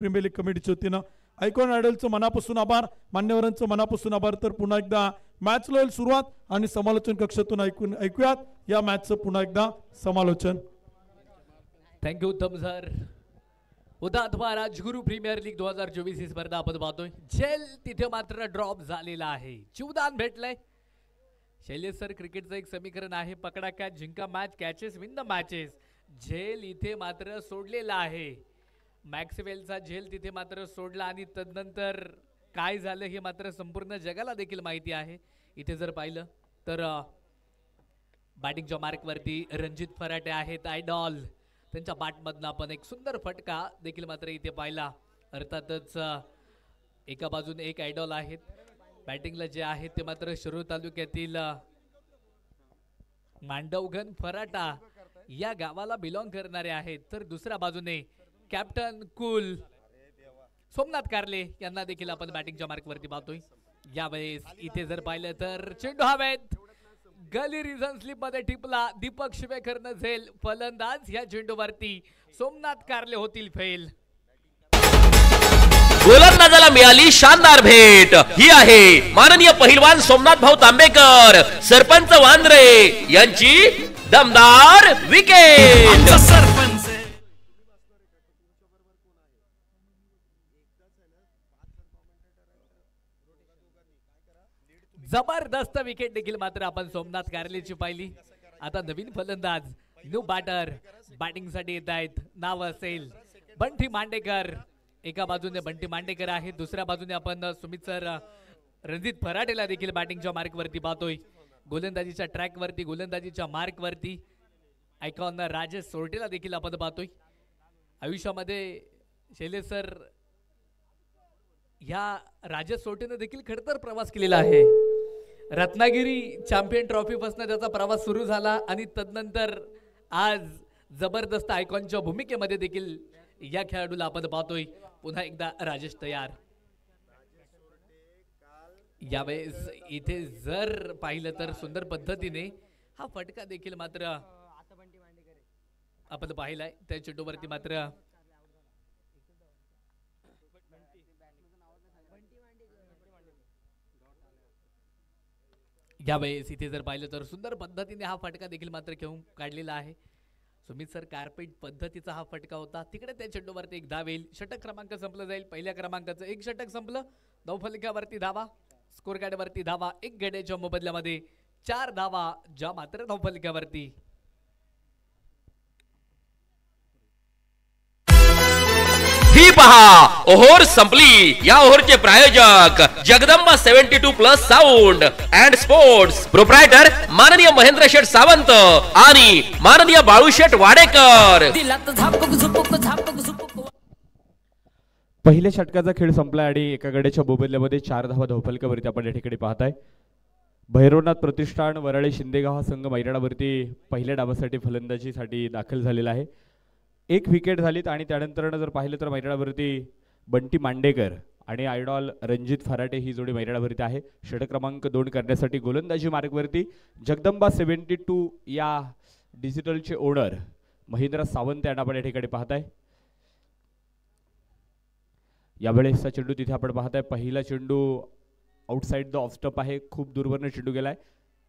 Premier league कमिटीच्या वतीनं icon आयडलचं मनापासून आभार, मान्यवरांचं मनापासून आभार। तर पुन्हा एकदा मॅच होईल सुरुवात आणि समालोचन कक्षातून ऐकूयात या मॅचचं पुन्हा एकदा समालोचन। थँक्यू उत्तम सर। हुतात्मा राजगुरू प्रीमियर लीग 2024 ही स्पर्धा आपण पाहतोय। झेल तिथे मात्र ड्रॉप झालेला आहे, जीवदान भेटलंय। शैलेश सर, क्रिकेटचं एक समीकरण आहे, पकडा कॅच जिंका match, catches win the matches. झेल इथे मात्र सोडलेला आहे, मॅक्सवेलचा झेल तिथे मात्र सोडला आणि तदनंतर काय झालं हे मात्र संपूर्ण जगाला देखील माहिती आहे। इथे जर पाहिलं तर बॅटिंगच्या मार्कवरती रणजित फराटे आहेत आयडॉल, त्यांच्या बॅटमधनं आपण एक सुंदर फटका देखील मात्र इथे पाहिला। अर्थातच एका बाजूने एक आयडॉल आहेत, बॅटिंगला जे आहेत ते मात्र शिरूर तालुक्यातील मांडवगण फराटा या गावाला बिलॉंग करणारे आहेत। तर दुसऱ्या बाजूने कॅप्टन कुल सोमनाथ कारले यांना देखील आपण बॅटिंगच्या मार्कवरती पाहतोय। यावेळेस इथे जर पाहिलं तर चेंडू हवेत, गली रिझन स्लिप मध्ये टिपला, दीपक शिवेकरनं झेल, फलंदाज या चेंडूवरती सोमनाथ कारले होतील फेल। गोलंदाजाला मिळाली शानदार भेट, ही आहे माननीय पहिलवान सोमनाथ भाऊ तांबेकर, सरपंच वांद्रे यांची दमदार विकेट। जबरदस्त विकेट देखील मात्र आपण सोमनाथ कारलेची पाहिली। आता नवीन फलंदाज न्यू बॅटर बॅटिंग साठी येत आहेत, नाव असेल बंटी मांडेकर। एका बाजूने बंटी मांडेकर आहे, दुसऱ्या बाजूने आपण सुमित सर रणजित फराटेला देखील बॅटिंगच्या मार्कवरती पाहतोय। गोलंदाजीच्या ट्रॅकवरती, गोलंदाजीच्या मार्कवरती आयकॉन राजेश सोरटेला देखील आपण पाहतोय। आयुष्यामध्ये शैलेश सर या राजेश सोरटेने देखील खडतर प्रवास केलेला आहे। रत्नागिरी चॅम्पियन ट्रॉफी पासून त्याचा प्रवास सुरू झाला आणि तदनंतर आज जबरदस्त आयकॉनच्या भूमिकेमध्ये देखील या खेळाडूला आपण पाहतोय। पुन्हा एकदा राजेश तयार। यावेळेस इथे जर पाहिलं तर सुंदर पद्धतीने हा फटका देखील मात्र आपण पाहिलाय, त्या चेंडूवरती मात्र यावेळेस इथे जर पाहिलं तर सुंदर पद्धतीने हा फटका देखील मात्र घेऊन काढलेला आहे। सुमित सर कार्पेट पद्धतीचा हा फटका होता, तिकडे त्या चेंडूवरती एक धाव येईल, षटक क्रमांक संपलं जाईल। पहिल्या क्रमांकाचं एक षटक संपलं, धावफलकावरती धावा, स्कोर कार्डवरती धावा, एक गड्याच्या मोबदल्यामध्ये 4 धावा ज्या मात्र धावफलकावरती। ही पहा ओव्हर संपली। या ओव्हरचे प्रायोजक Jagdamba 72+ sound and sports, proprietor माननीय महेंद्र शेठ सावंत आणि माननीय बाळूशेठ वाडेकर। पहिल्या षटकाचा खेळ संपला आणि एका गड्याच्या मोबदल्यामध्ये 4 धावा धावफलकावरती आपण या ठिकाणी पाहताय। भैरवनाथ प्रतिष्ठान वराळे शिंदेगाव हा संघ मैदानावरती पहिल्या डावासाठी फलंदाजीसाठी दाखल झालेला आहे। एक विकेट झालीत आणि त्यानंतर जर पाहिलं तर मैदानावरती बंटी मांडेकर आणि आयडॉल रणजित फराटे ही जोडी मैदानावरती आहे। षटक क्रमांक 2 करण्यासाठी गोलंदाजी मार्गवरती जगदंबा 72 या डिजिटलचे ओनर महेंद्र सावंत यांना आपण या ठिकाणी पाहताय। यावेळेसचा चेंडू तिथे आपण पाहताय, पहिला चेंडू आउटसाइड द ऑफ स्टंप आहे, खूप दूरवरनं चेंडू गेलाय,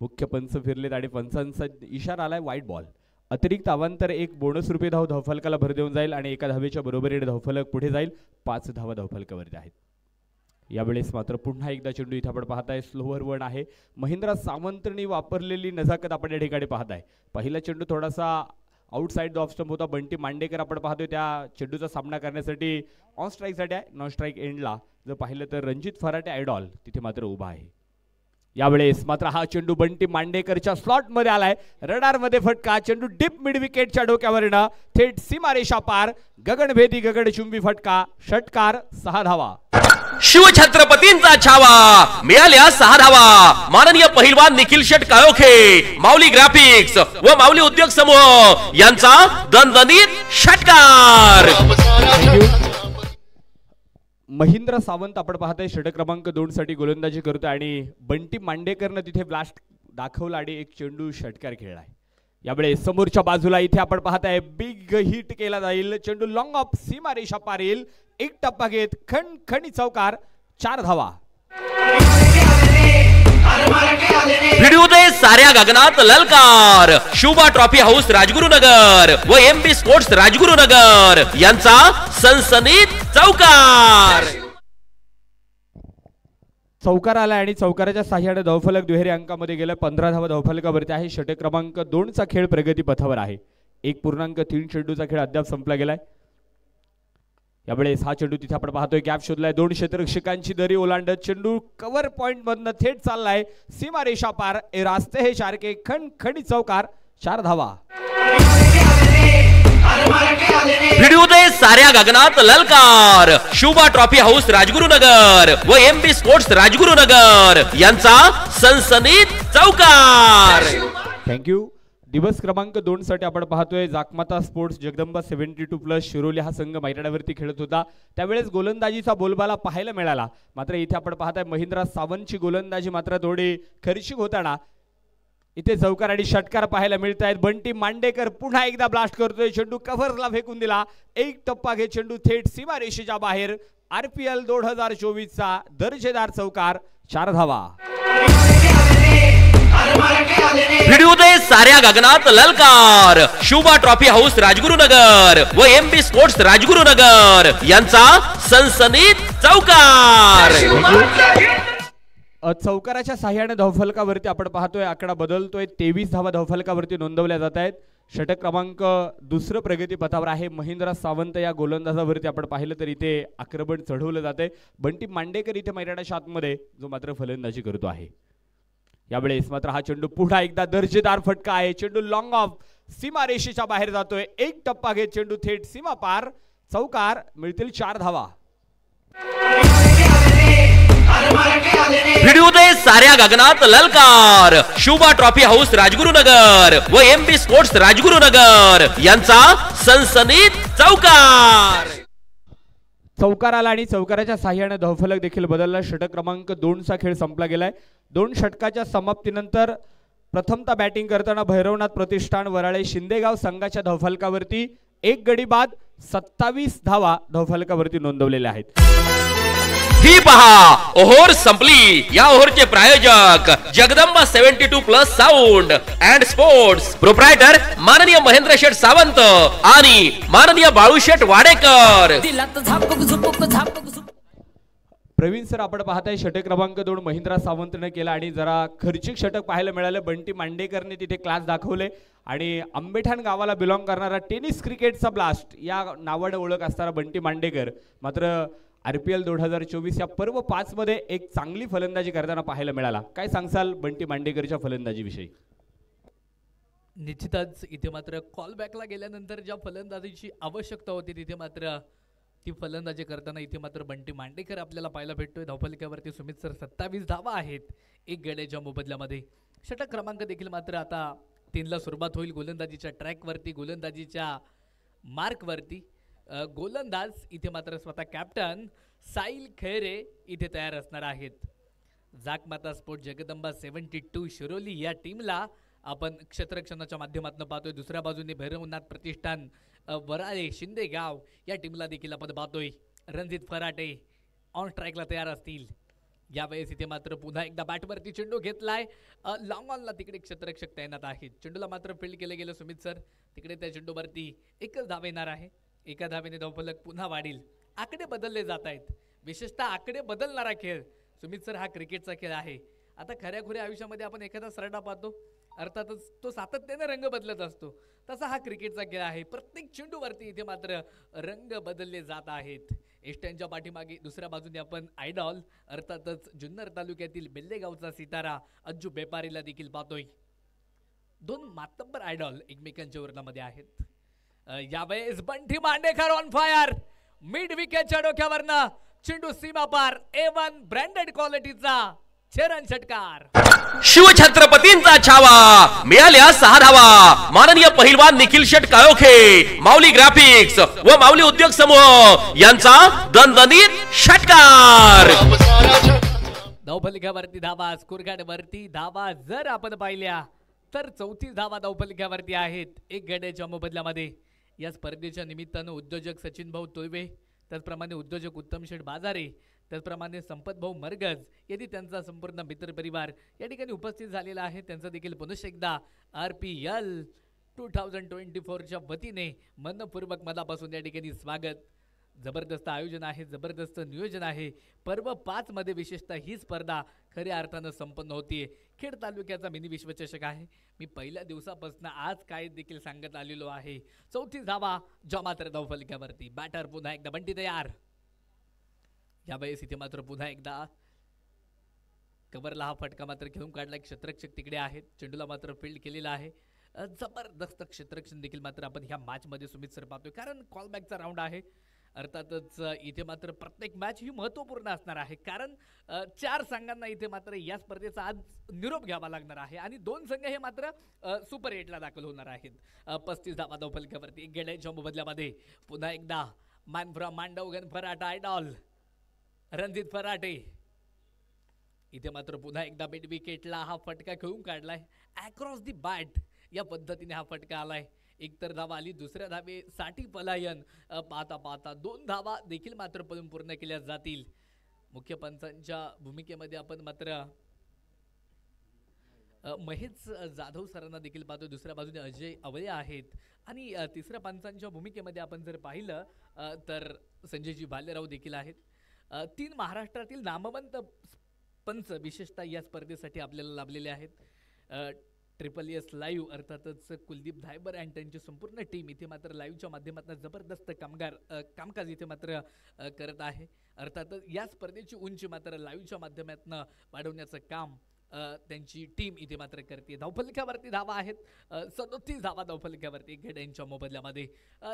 मुख्य पंच फिरलेत आणि पंचांचा इशारा आलाय वाईट बॉल। अतिरिक्त अवांतर एक बोनस रुपये धाव धावफलकाला भर देऊन जाईल आणि एका धावेच्या बरोबरीने धावफलक पुढे जाईल। 5 धावा धावफलकावरती आहेत। यावेळेस मात्र पुन्हा एकदा चेंडू इथे आपण पाहताय, स्लोअर वन आहे, महेंद्र सावंतनी वापरलेली नजाकत आपण या ठिकाणी पाहताय। पहिला चेंडू थोडासा आउटसाइड द ऑफ स्टंप होता, बंटी मांडेकर आपण पाहतोय त्या चेंडूचा सामना करण्यासाठी ऑन स्ट्राईक साठी आहे। नॉन स्ट्राईक एंडला जर पाहिलं तर रणजित फराटे आयडॉल तिथे मात्र उभा आहे। यावेळेस मात्र हा चेंडू बंटी मांडेकरच्या स्लॉट मध्ये आलाय, रडार मध्ये फटका, चेंडू डिप मिड विकेटच्या डोक्यावरनं थेट सीमारेषा पार, गगनभेदी गगनचुंबी फटका, षटकार 6 धावा। शिवछत्रपतींचा छावा, मिळाल्या 6 धावा। माननीय पहिलवान निखिल शेठ काळोखे, माऊली ग्राफिक्स व माऊली उद्योग समूह यांचा दणदणीत षटकार। महेंद्र सावंत आपण पाहताय षटक क्रमांक 2 साठी गोलंदाजी करतोय आणि बंटी मांडेकरनं तिथे ब्लास्ट दाखवला आणि एक चेंडू षटकार खेळलाय। यावेळी समोरच्या बाजूला इथे आपण पाहताय बिग हिट केला जाईल, चेंडू लॉंग ऑफ सीमारेषा पार येईल, एक टप्पा घेत खणखणी चौकार 4 धावा. भिडू दे साऱ्या गगनात ललकार. शुभा ट्रॉफी हाऊस राजगुरुनगर व एमबी स्पोर्ट्स राजगुरुनगर यांचा सनसनीत चौकार. चौकार आला आणि चौकाराच्या साह्याने धावफलक दुहेरी अंकामध्ये गेल्या 15 धावा धावफलकावरती आहे. षटक क्रमांक 2 चा खेळ प्रगती पथावर आहे. 1.3 चेंडूचा खेळ अद्याप संपला गेलाय. यावेळेस हा चेंडू तिथे आपण पाहतोय गॅप शोधलाय. 2 क्षेत्ररक्षकांची दरी ओलांडत चेंडू कव्हर पॉइंट मधनं थेट चाललाय सीमा रेषा पार. ए रास्ते हे शारके खणखणी चौकार 4 धावा. भिडू दे साऱ्या गगनात ललकार. शुभा ट्रॉफी हाऊस राजगुरुनगर व एमबी स्पोर्ट्स राजगुरुनगर यांचा सनसनीत चौकार. थँक्यू. दिवस क्रमांक 2 साठी आपण पाहतोय जाकमाता स्पोर्ट्स जगदंबा 72+ शिरोली हा संघ मैदानावरती खेळत होता. त्यावेळेस गोलंदाजीचा बोलबाला पाहायला मिळाला. मात्र इथे आपण पाहताय महिंद्रा सावंतची गोलंदाजी मात्र थोडी खर्चिक होताना इथे चौकार आणि षटकार पाहायला मिळत आहेत. बंटी मांडेकर पुन्हा एकदा ब्लास्ट करतोय. चेंडू कव्हरला फेकून दिला. एक टप्पा घेत चेंडू थेट सीमा रेषेच्या बाहेर. RPL 2024 चा दर्जेदार चौकार 4 धावा. भिडू दे साऱ्या गगनात ललकार. शुभा ट्रॉफी हाऊस राजगुरुनगर व एमबी स्पोर्ट्स राजगुरुनगर यांचा सनसनीत चौकार. चौकाराच्या साह्याने धावफलकावरती आपण पाहतोय आकडा बदलतोय. 23 धावा धावफलकावरती नोंदवल्या जात आहेत. षटक क्रमांक 2 प्रगती पथावर आहे. महिंद्रा सावंत या गोलंदाजावरती आपण पाहिलं तर इथे आक्रमण चढवलं जाते. बंटी मांडेकर इथे मैदानाच्या आतमध्ये जो मात्र फलंदाजी करतो आहे. यावेळेस मात्र हा चेंडू पुन्हा एकदा दर्जेदार फटका आहे. चेंडू लॉंग ऑफ सीमा रेषेच्या बाहेर जातोय. एक टप्पा घेत चेंडू थेट सीमा पार. चौकार. मिळतील 4 धावा. भिडू दे साऱ्या गगनात ललकार. शुभा ट्रॉफी हाऊस राजगुरुनगर व एमबी स्पोर्ट्स राजगुरुनगर यांचा सनसनीत चौकार. चौकार आला आणि चौकाराच्या साह्याने धावफलक देखील बदलला. षटक क्रमांक 2 चा खेळ संपला गेलाय. 2 षटकाच्या समाप्तीनंतर प्रथमतः बॅटिंग करताना भैरवनाथ प्रतिष्ठान वराळे शिंदेगाव संघाच्या धावफलकावरती 1 गडी बाद 27 धावा धावफलकावरती नोंदवलेल्या आहेत. ही पहा ओव्हर संपली. या ओव्हरचे प्रायोजक Jagdamba 72+ sound and sports proprietor माननीय महेंद्र शेठ सावंत आणि माननीय बाळूशेठ वाडेकर. प्रवीण सर आपण पाहताय षटक क्रमांक 2 महिंद्रा सावंतने केला आणि जरा खर्चिक षटक पाहायला मिळालं. बंटी मांडेकरने तिथे क्लास दाखवले आणि आंबेठाण गावाला बिलॉंग करणारा टेनिस क्रिकेटचा ब्लास्ट या नावाने ओळख असणारा बंटी मांडेकर मात्र RPL 2024 या पर्व 5 मध्ये एक चांगली फलंदाजी करताना पाहायला मिळाला. काय सांगसाल बंटी मांडेकरच्या फलंदाजीविषयी? निश्चितच इथे मात्र कॉल बॅकला गेल्यानंतर ज्या फलंदाजीची आवश्यकता होती तिथे मात्र ती फलंदाजी करताना इथे मात्र बंटी मांडेकर आपल्याला पाहायला भेटतोय. धावफलकावरती सुमित सर 27 धावा आहेत 1 गड्याच्या मोबदल्यामध्ये. षटक क्रमांक देखील मात्र आता 3ला सुरुवात होईल. गोलंदाजीच्या ट्रॅकवरती गोलंदाजीच्या मार्कवरती गोलंदाज इथे मात्र स्वतः कॅप्टन साहिल खैरे इथे तयार असणार आहेत. जाकमाता स्पोर्ट जगदंबा 72 शिरोली या टीमला आपण क्षेत्ररक्षणाच्या माध्यमातून पाहतोय. दुसऱ्या बाजूने भैरवनाथ प्रतिष्ठान वराळे शिंदेगाव या टीमला देखील आपण पाहतोय. रणजित फराटे ऑन स्ट्राईकला तयार असतील. यावेळेस इथे मात्र पुन्हा एकदा बॅटवरती चेंडू घेतलाय. लॉंग ऑनला तिकडे क्षेत्ररक्षक तैनात आहेत. चेंडूला मात्र फील्ड केलं गेलं सुमित सर. तिकडे त्या चेंडूवरती एकच धाव येणार आहे. एका धावेने धावफलक पुन्हा वाढील. आकडे बदलले जात आहेत. विशेषतः आकडे बदलणारा खेळ सुमित सर हा क्रिकेटचा खेळ आहे. आता खऱ्याखुऱ्या आयुष्यामध्ये आपण एखादा सरडा पाहतो अर्थातच तो सातत्याने रंग बदलत असतो. तसा हा क्रिकेटचा खेळ आहे. प्रत्येक चेंडूवरती इथे मात्र रंग बदलले जात आहेत. एस्टनच्या पाठीमागे दुसऱ्या बाजूने आपण आयडॉल अर्थातच जुन्नर तालुक्यातील बेल्लेगावचा सितारा अज्जू बेपारीला देखील पाहतोय. 2 मातब्बर आयडॉल एकमेकांच्या वर्णामध्ये आहेत. यावेळेस Bunty Mandekar on fire. Mid विकेटच्या डोक्यावरनं चेंडू सीमा पार. A1 ब्रँडेड क्वालिटीचा छेरण षटकार. शिवछत्रपतींचा छावा. मिळाल्या 6 धावा. माननीय पहिलवान निखिल शेठ काळोखे माऊली ग्राफिक्स व माऊली उद्योग समूह यांचा दणदणीत षटकार. धावफलकावरती धावा. स्कोरकार्ड वरती धावा जर आपण पाहिल्या तर 34 धावा धावफलकावरती आहेत 1 गड्याच्या मोबदल्यामध्ये. या स्पर्धेच्या निमित्तानं उद्योजक सचिन भाऊ तुळवे त्याचप्रमाणे उद्योजक उत्तम शेठ बाजारे, त्याचप्रमाणे संपत भाऊ मरगज यांनी त्यांचा संपूर्ण मित्र परिवार या ठिकाणी उपस्थित झालेला आहे. त्यांचं देखील पुनश्च एकदा RPL 2024च्या वतीने मनपूर्वक मनापासून या ठिकाणी स्वागत. जबरदस्त आयोजन आहे, जबरदस्त नियोजन आहे. पर्व 5 मध्ये विशेषतः ही स्पर्धा खऱ्या अर्थानं संपन्न होतीये. खेड तालुक्याचा मिनी विश्वचषक आहे. मी पहिल्या दिवसापासून आज काय देखील सांगत आलेलो आहे. 34 धावा ज्या मात्र धावफलकावरती. बॅटर पुन्हा एकदा बंटी तयार. यावेळेस इथे मात्र पुन्हा एकदा कव्हरला हा फटका मात्र घेऊन काढला. एक क्षेत्ररक्षक तिकडे आहेत. चेंडूला मात्र फील्ड केलेला आहे. जबरदस्त क्षेत्ररक्षण देखील मात्र आपण ह्या मॅच मध्ये सुमित सर पाहतोय, कारण कॉलबॅकचा राऊंड आहे. अर्थातच इथे मात्र प्रत्येक मॅच ही महत्त्वपूर्ण असणार आहे, कारण 4 संघांना इथे मात्र या स्पर्धेचा आज निरोप घ्यावा लागणार आहे आणि 2 संघ हे मात्र सुपर 8ला दाखल होणार आहेत. 35 धावा धावफलकावरती. गेड्यांच्या बदल्यामध्ये पुन्हा एकदा man from Mandavgan Pharata idol Ranjit फराटे. इथे मात्र पुन्हा एकदा मिड विकेटला हा फटका खेळून काढलाय. अक्रॉस दी बॅट या पद्धतीने हा फटका आलाय. एकतर धावा आली, दुसऱ्या धावेसाठी पलायन. पाहता पाहता 2 धावा देखील मात्र पूर्ण केल्या जातील. मुख्य पंचांच्या भूमिकेमध्ये आपण मात्र महेश जाधव सरांना देखील पाहतो. दुसऱ्या बाजूने अजय अवळे आहेत आणि तिसऱ्या पंचांच्या भूमिकेमध्ये आपण जर पाहिलं तर संजयजी भालेराव देखील आहेत. 3 महाराष्ट्रातील नामवंत पंच विशेषतः या स्पर्धेसाठी आपल्याला लाभलेले आहेत. SSS लाईव्ह अर्थातच कुलदीप धायबर आणि त्यांची संपूर्ण टीम इथे मात्र लाईव्हच्या माध्यमातून जबरदस्त कामकाज इथे मात्र करत आहे. अर्थातच या स्पर्धेची उंची मात्र लाईव्हच्या माध्यमातून वाढवण्याचं काम त्यांची टीम इथे मात्र करते. धावफलकावरती धावा आहेत 37 धावा धावफलकावरती. घेड्यांच्या मोबदल्यामध्ये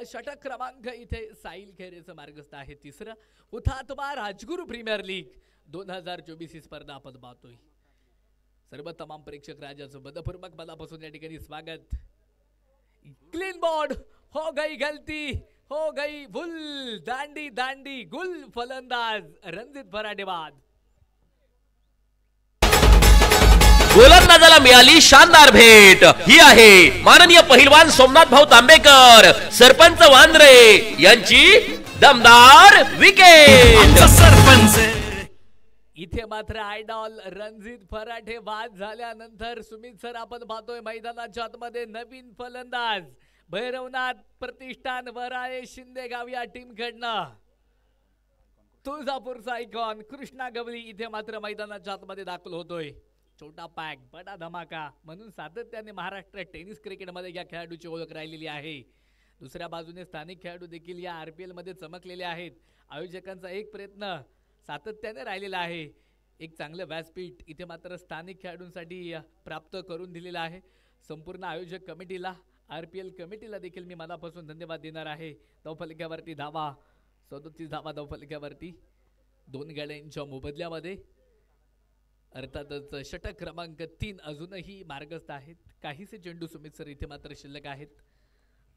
षटक क्रमांक इथे साहिल खेरेचं मार्गस्थ आहे. तिसरं हुतात्मा राजगुरू प्रीमियर लीग 2024 ही स्पर्धा आपण पाहतोय. सर्व तमाम प्रेक्षक राजाचं मनपूर्वक मनापासून या ठिकाणी स्वागत. क्लीन बोर्ड हो गई गलती हो गई भूल. दांडी दांडी गुल फलंदाज रणजित फराटे बाद. गोलंदाजाला मिळाली शानदार भेट. ही आहे माननीय पहिलवान सोमनाथ भाऊ तांबेकर, सरपंच वांद्रे यांची दमदार विकेट. सरपंच इथे मात्र आयडॉल रणजित फराटे बाद झाल्यानंतर सुमित सर आपण पाहतोय मैदानाच्या आतमध्ये नवीन फलंदाज भैरवनाथ प्रतिष्ठान वराळे शिंदेगाव या टीम कडनं तुळजापूरचा आयकॉन कृष्णा गवळी इथे मात्र मैदानाच्या आतमध्ये दाखल होतोय. छोटा पॅक बडा धमाका म्हणून सातत्याने महाराष्ट्र टेनिस क्रिकेटमध्ये या खेळाडूची ओळख राहिलेली आहे. दुसऱ्या बाजूने स्थानिक खेळाडू देखील या RPL मध्ये चमकलेले आहेत. आयोजकांचा एक प्रयत्न सातत्याने राहिलेला आहे. एक चांगलं व्यासपीठ इथे मात्र स्थानिक खेळाडूंसाठी प्राप्त करून दिलेलं आहे. संपूर्ण आयोजक कमिटीला RPL कमिटीला देखील मी मनापासून धन्यवाद देणार आहे. धावफलकावरती धावा 37 धावा धावफलकावरती. 2 गाड्यांच्या मोबदल्यामध्ये अर्थातच षटक क्रमांक 3 अजूनही मार्गस्थ आहेत. काहीसे चेंडू सुमित सर इथे मात्र शिल्लक आहेत.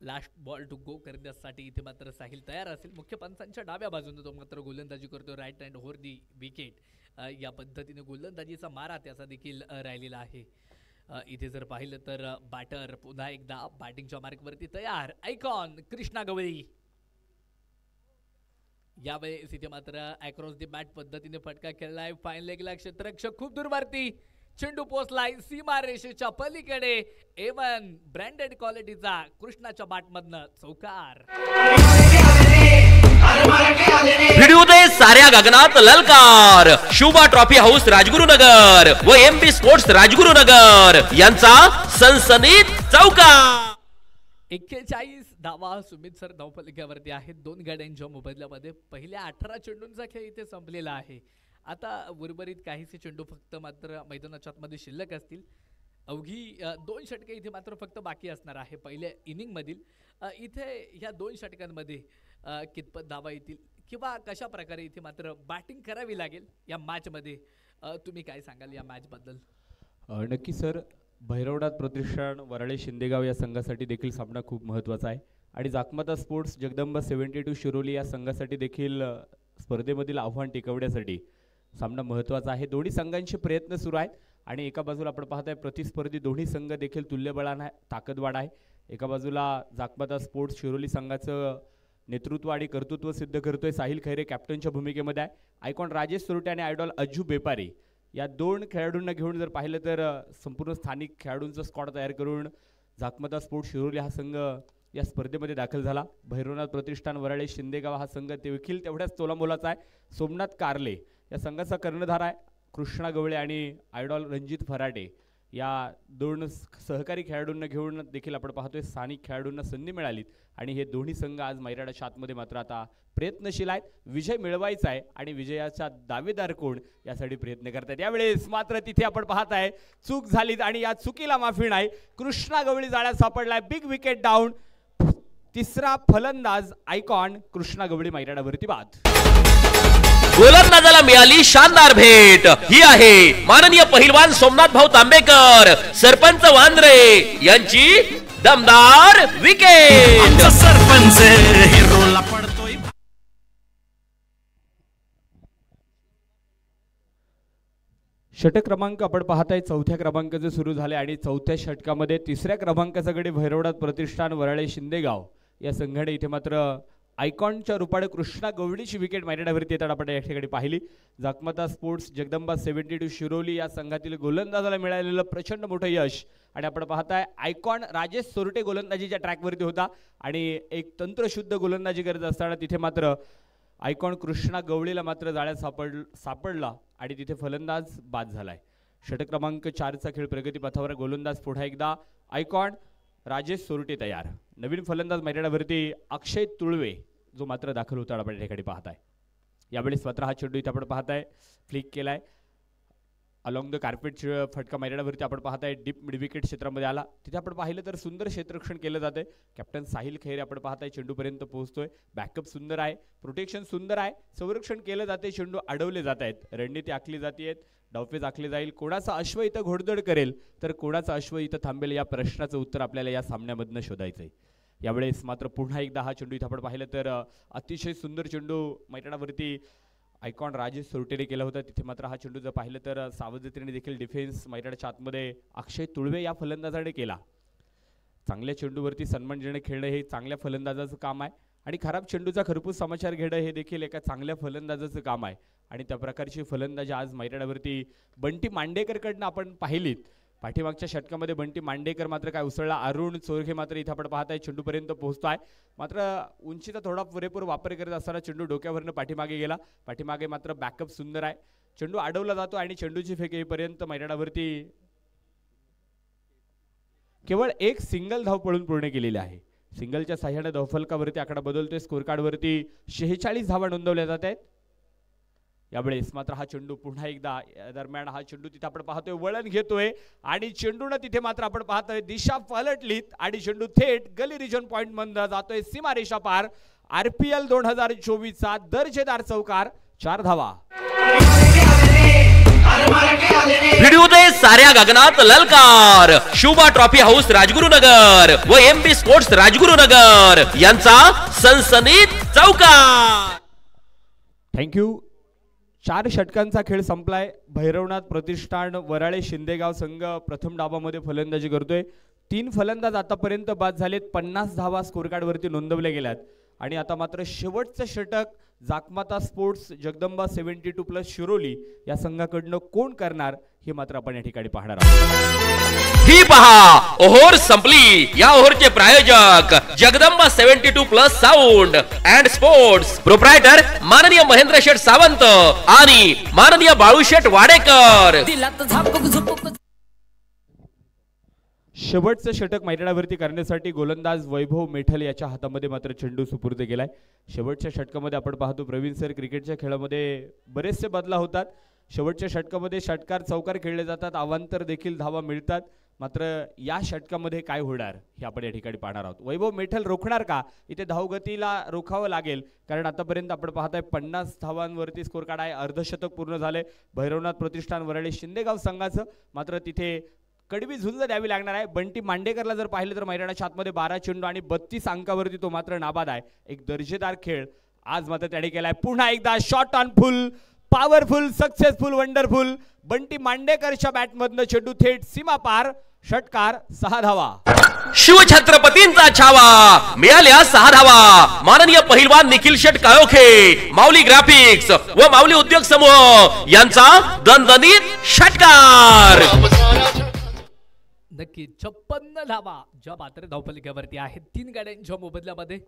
लास्ट बॉल टू गो करण्यासाठी इथे मात्र साहिल तयार असेल. मुख्य पंचांच्या डाव्या बाजूने तो मात्र गोलंदाजी करतो. Right hand over the wicket या पद्धतीने गोलंदाजीचा मारा त्याचा देखील राहिलेला आहे. इथे जर पाहिलं तर बॅटर पुन्हा एकदा बॅटिंगच्या मार्कवरती तयार. आयकॉन कृष्णा गवळी यावेळेस इथे मात्र अक्रॉस दी बॅट पद्धतीने फटका खेळलाय. फाईन लेगला क्षेत्ररक्षक खूप दूरवरती. चेंडू पोचलाय सीमा रेषेच्या पलीकडे. A1 ब्रँडेड क्वालिटीचा कृष्णाच्या बॅटमधनं चौकार. भिडूदे साऱ्या गगनात ललकार. शुभा ट्रॉफी हाऊस राजगुरुनगर व MB स्पोर्ट्स राजगुरुनगर यांचा सनसनीत चौकार. 41 धावा सुमित सर धावफलकावरती आहेत. 2 गाड्यांच्या मोबदल्यामध्ये पहिल्या 18 चेंडूंचा खेळ इथे संपलेला आहे. आता उर्वरित काहीसे चेंडू फक्त मात्र मैदानाच्या आतमध्ये शिल्लक असतील. अवघी 2 षटके इथे मात्र फक्त बाकी असणार आहे पहिल्या इनिंग मधील. इथे ह्या 2 षटकांमध्ये कितपत धावा येतील किंवा कशा प्रकारे इथे मात्र बॅटिंग करावी लागेल या मॅच मध्ये, तुम्ही काय सांगाल या मॅच बद्दल? नक्की सर, भैरवनाथ प्रतिष्ठान वराळे शिंदेगाव या संघासाठी देखील सामना खूप महत्त्वाचा आहे आणि जाकमाता स्पोर्ट्स जगदंबा 72 शिरोली या संघासाठी देखील स्पर्धेमधील आव्हान टिकवण्यासाठी सामना महत्त्वाचा आहे. दोन्ही संघांचे प्रयत्न सुरू आहेत आणि एका बाजूला आपण पाहताय प्रतिस्पर्धी दोन्ही संघ देखील तुल्यबळाने ताकदवाड आहे. एका बाजूला जाकमाता स्पोर्ट्स शिरोली संघाचं नेतृत्व आणि कर्तृत्व सिद्ध करतोय साहिल खैरे कॅप्टनच्या भूमिकेमध्ये आहे. आयकॉन राजेश सोरटे आणि आयडॉल अज्जू बेपारी या दोन खेळाडूंना घेऊन जर पाहिलं तर संपूर्ण स्थानिक खेळाडूंचा स्क्वॉड तयार करून झाकमता स्पोर्ट्स शिरोली हा संघ या स्पर्धेमध्ये दाखल झाला. भैरवनाथ प्रतिष्ठान वराळे शिंदेगाव हा संघ देखील तेवढ्याच तोलामोलाचा आहे. सोमनाथ कारले या संघाचा कर्णधार आहे. कृष्णा गवळे आणि आयडॉल रणजित फराटे या दोन सहकारी खेळाडूंना घेऊन देखील आपण पाहतोय स्थानिक खेळाडूंना संधी मिळाली आणि हे दोन्ही संघ आज मैराडाच्या आतमध्ये मात्र आता प्रयत्नशील आहेत. विजय मिळवायचा आहे आणि विजयाचा दावेदार कोण यासाठी प्रयत्न करतात. यावेळेस मात्र तिथे आपण पाहताय चूक झाली आणि या चुकीला माफी नाही. कृष्णा गवळी जाळ्यात सापडलाय. Big wicket down. तिसरा फलंदाज आयकॉन कृष्णा गवळी मैदानावरती बाद. गोलंदाजाला मिळाली शानदार भेट. ही आहे माननीय पहिलवान सोमनाथ भाऊ तांबेकर सरपंच वांद्रे यांची दमदार विकेट. सरपंच हिरोला पडतोय. षटक क्रमांक आपण पाहताय चौथ्या क्रमांकाचे सुरू झाले आणि चौथ्या षटकामध्ये तिसऱ्या क्रमांकाचा गडी भैरवनाथ प्रतिष्ठान वराळे शिंदेगाव या संघाने इथे मात्र आयकॉनच्या रूपाने कृष्णा गवळीची विकेट मैदानावरती येताना आपण या ठिकाणी पाहिली. जाकमता स्पोर्ट्स जगदंबा 72 शिरोली या संघातील गोलंदाजाला मिळालेलं प्रचंड मोठं यश आणि आपण पाहताय आयकॉन राजेश सोरटे गोलंदाजीच्या ट्रॅकवरती होता आणि एक तंत्रशुद्ध गोलंदाजी करत असताना तिथे मात्र आयकॉन कृष्णा गवळीला मात्र जाळ्यात सापडला आणि तिथे फलंदाज बाद झालाय. षटक क्रमांक 4चा खेळ प्रगतीपथावर. गोलंदाज पुन्हा एकदा आयकॉन राजेश सोरटे तयार. नवीन फलंदाज मैदानावरती अक्षय तुळवे जो मात्र दाखल होता आपण या ठिकाणी पाहताय. यावेळी स्वतः हा चेंडू इथे आपण पाहताय फ्लिक केलाय अलॉंग द कार्पेट. फटका मैदानावरती आपण पाहताय डीप मिड विकेट क्षेत्रामध्ये आला. तिथे आपण पाहिलं तर सुंदर क्षेत्ररक्षण केलं जाते. कॅप्टन साहिल खैरे आपण पाहताय चेंडूपर्यंत पोहोचतोय. बॅकअप सुंदर आहे. प्रोटेक्शन सुंदर आहे. संरक्षण केलं जाते. चेंडू अडवले जात आहेत. रणनीती आखली जाते. डावपेच आखले जाईल. कोणाचा अश्व इथं घोडदौड करेल तर कोणाचा अश्व इथं थांबेल या प्रश्नाचं उत्तर आपल्याला या सामन्यामधनं शोधायचं आहे. यावेळेस मात्र पुन्हा एकदा हा चेंडू इथं आपण पाहिलं तर अतिशय सुंदर चेंडू मैदानावरती आयकॉन राजेश सोरटेने केला होता. तिथे मात्र हा चेंडू जर पाहिलं तर सावधतेने देखील डिफेन्स मैदानाच्या आतमध्ये अक्षय तुळवे या फलंदाजाने केला. चांगल्या चेंडूवरती सन्मान देणे खेळणं हे चांगल्या फलंदाजाचं काम आहे आणि खराब चेंडूचा खरपूस समाचार घेणं हे देखील एका चांगल्या फलंदाजाचं काम आहे आणि त्या प्रकारची फलंदाजी आज मैदानावरती बंटी मांडेकरकडनं आपण पाहिलीत. पाठीमागच्या षटकामध्ये बंटी मांडेकर मात्र काय उसळला. अरुण चोरखे मात्र इथं आपण पाहताय चेंडूपर्यंत पोहोचतोय. मात्र उंचीचा थोडा पुरेपूर वापर करत असताना चेंडू डोक्यावरनं पाठीमागे गेला. पाठीमागे मात्र बॅकअप सुंदर आहे. चेंडू अडवला जातो आणि चेंडूची फेक येईपर्यंत मैदानावरती केवळ एक सिंगल धाव पळून पूर्ण केलेली आहे. सिंगलच्या साह्याने धावफलकावरती आकडा बदलतोय. स्कोर कार्डवरती 46 धावा नोंदवल्या जात आहेत. यावेळेस मात्र हा चेंडू पुन्हा एकदा दरम्यान हा चेंडू तिथे आपण पाहतोय वळण घेतोय आणि चेंडूनं तिथे मात्र आपण पाहतोय दिशा पलटलीत आणि चेंडू थेट गली रिजन पॉइंट मध्ये जातोय सीमारेषा पार. RPL 2024 चा दर्जेदार चौकार 4 धावा. व्हिडिओ दे साऱ्या गगनात ललकार. शुभा ट्रॉफी हाऊस राजगुरुनगर व MB स्पोर्ट्स राजगुरुनगर यांचा सनसनीत चौकार. थँक्यू. 4 षटकांचा खेळ संपलाय. भैरवनाथ प्रतिष्ठान वराळे शिंदेगाव संघ प्रथम डावामध्ये फलंदाजी करतोय. 3 फलंदाज आतापर्यंत बाद झालेत. 50 धावा स्कोर कार्डवरती नोंदवल्या गेल्यात आणि आता मात्र शेवटचं षटक जाकमाता स्पोर्ट्स जगदंबा 72+ शिरोली या संघाकडनं कोण करणार हे मात्र आपण या ठिकाणी पाहणार आहोत. ही पहा ओहोर संपली. या ओहोरचे प्रायोजक Jagdamba 72+ sound and sports proprietor माननीय महेंद्र शेठ सावंत आणि माननीय बाळूशेठ वाडेकर. शेवटचं षटक मैदानावरती करण्यासाठी गोलंदाज वैभव मेठल याच्या हातामध्ये मात्र चेंडू सुपूर्द केलाय. शेवटच्या षटकामध्ये आपण पाहतो प्रवीण सर क्रिकेटच्या खेळामध्ये बरेचसे बदला होतात. शेवटच्या षटकामध्ये षटकार चौकार खेळले जातात. अवांतर देखील धावा मिळतात. मात्र या षटकामध्ये काय होणार हे आपण या ठिकाणी पाहणार आहोत. वैभव मेठल रोखणार का? इथे धावगतीला रोखावं लागेल कारण आतापर्यंत आपण पाहताय 50 धावांवरती स्कोर कार्ड आहे. अर्धशतक पूर्ण झाले भैरवनाथ प्रतिष्ठान वराळे शिंदेगाव संघाचं. मात्र तिथे कडवी झुंज द्यावी लागणार आहे. बंटी मांडेकरला जर पाहिलं तर मैदानाच्या आतमध्ये 12 चेंडू आणि 32 अंकावरती तो मात्र नाबाद आहे. एक दर्जेदार खेळ आज मात्र त्याने केलाय. पुन्हा एकदा shot on full, powerful, successful, wonderful. Bunty मांडेकरच्या बॅटमधनं चेंडू थेट सीमा पार षटकार 6 धावा. शिवछत्रपतींचा छावा मिळाल्या 6 धावा. माननीय पहिलवान निखिल शेट काळोखे, माऊली ग्राफिक्स व माऊली उद्योग समूह यांचा दणदणीत षटकार. नक्की 56 धावा ज्या मात्र धावफलकावरती आहेत 3 गाड्यांच्या मोबदल्यामध्ये.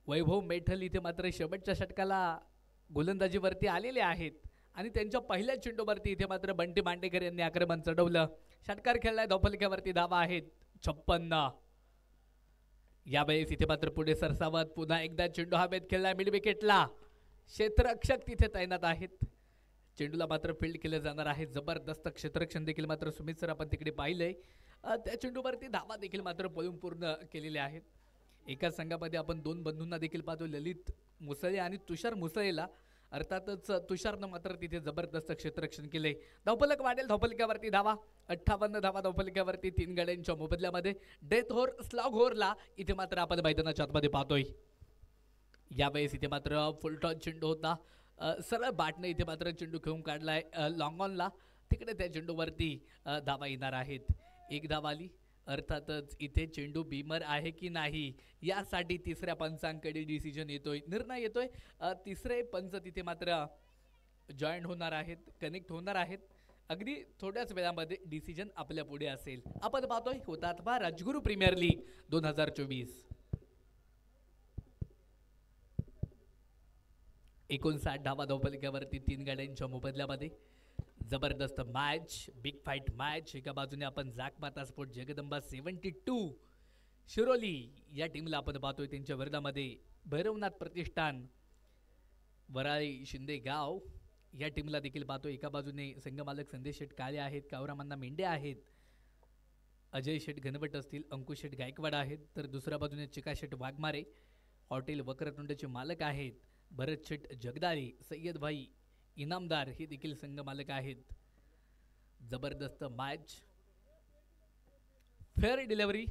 वैभव मेठल इथे मात्र शेवटच्या षटकाला गोलंदाजीवरती आलेले आहेत आणि त्यांच्या पहिल्या चेंडूवरती इथे मात्र बंटी मांडेकर यांनी आक्रमण चढवलं. षटकार खेळलाय, धावफलकावरती धावा आहेत 56. यावेळेस इथे मात्र पुढे सरसावत पुन्हा एकदा चेंडू हवेत खेळलाय मिड विकेटला. क्षेत्ररक्षक तिथे तैनात आहेत. चेंडूला मात्र फील्ड केलं जाणार आहे. जबरदस्त क्षेत्ररक्षण देखील मात्र सुमित सर आपण तिकडे पाहिलंय. त्या चेंडूवरती धावा देखील मात्र पळून पूर्ण केलेले आहेत. एका संघामध्ये आपण 2 बंधूंना देखील पाहतो, ललित मुसळे आणि तुषार मुसळेला. अर्थातच तुषारनं मात्र तिथे जबरदस्त क्षेत्ररक्षण केले. धावफलक वाढेल, धावफलकावरती धावा 58 धावा धावफलकावरती 3 गाड्यांच्या मोबदल्यामध्ये. डेथ होर स्लॉग होरला इथे मात्र आपण मैदानाच्या आतमध्ये पाहतोय. यावेळेस इथे मात्र फुलटॉन चेंडू होता, सरळ बाटने इथे मात्र चेंडू खेळून काढलाय लॉंग ऑनला. तिकडे त्या चेंडूवरती धावा येणार आहेत. 1 धावा आली. अर्थातच इथे चेंडू बीमर आहे की नाही यासाठी तिसऱ्या पंचांकडे डिसिजन येतोय, निर्णय येतोय. तिसरे पंच तिथे मात्र जॉईन होणार आहेत, कनेक्ट होणार आहेत. अगदी थोड्याच वेळामध्ये डिसिजन आपल्या पुढे असेल. आपण पाहतोय हुतात्मा राजगुरू प्रीमियर लीग 2024. 59 धावा धावफलकावरती 3 गाड्यांच्या मोबदल्यामध्ये. जबरदस्त मॅच, बिग फाईट मॅच. एका बाजूने आपण जाकमाता स्पोर्ट जगदंबा 72 शिरोली या टीमला आपण पाहतोय, त्यांच्या विरोधामध्ये भैरवनाथ प्रतिष्ठान वराळी शिंदे गाव या टीमला देखील पाहतोय. एका बाजूने संघमालक संदेश शेठ काळे आहेत, कावरामांना मेंढे आहेत, अजय शेठ घनवट असतील, अंकुश शेठ गायकवाड आहेत. तर दुसऱ्या बाजूने चिका शेठ वाघमारे हॉटेल वक्रतुंडचे मालक आहेत, भरत शेठ जगदाळे, सय्यद भाई इनामदार हे देखील संघ मालक आहेत. जबरदस्त मॅच, फेअर डिलिव्हरी.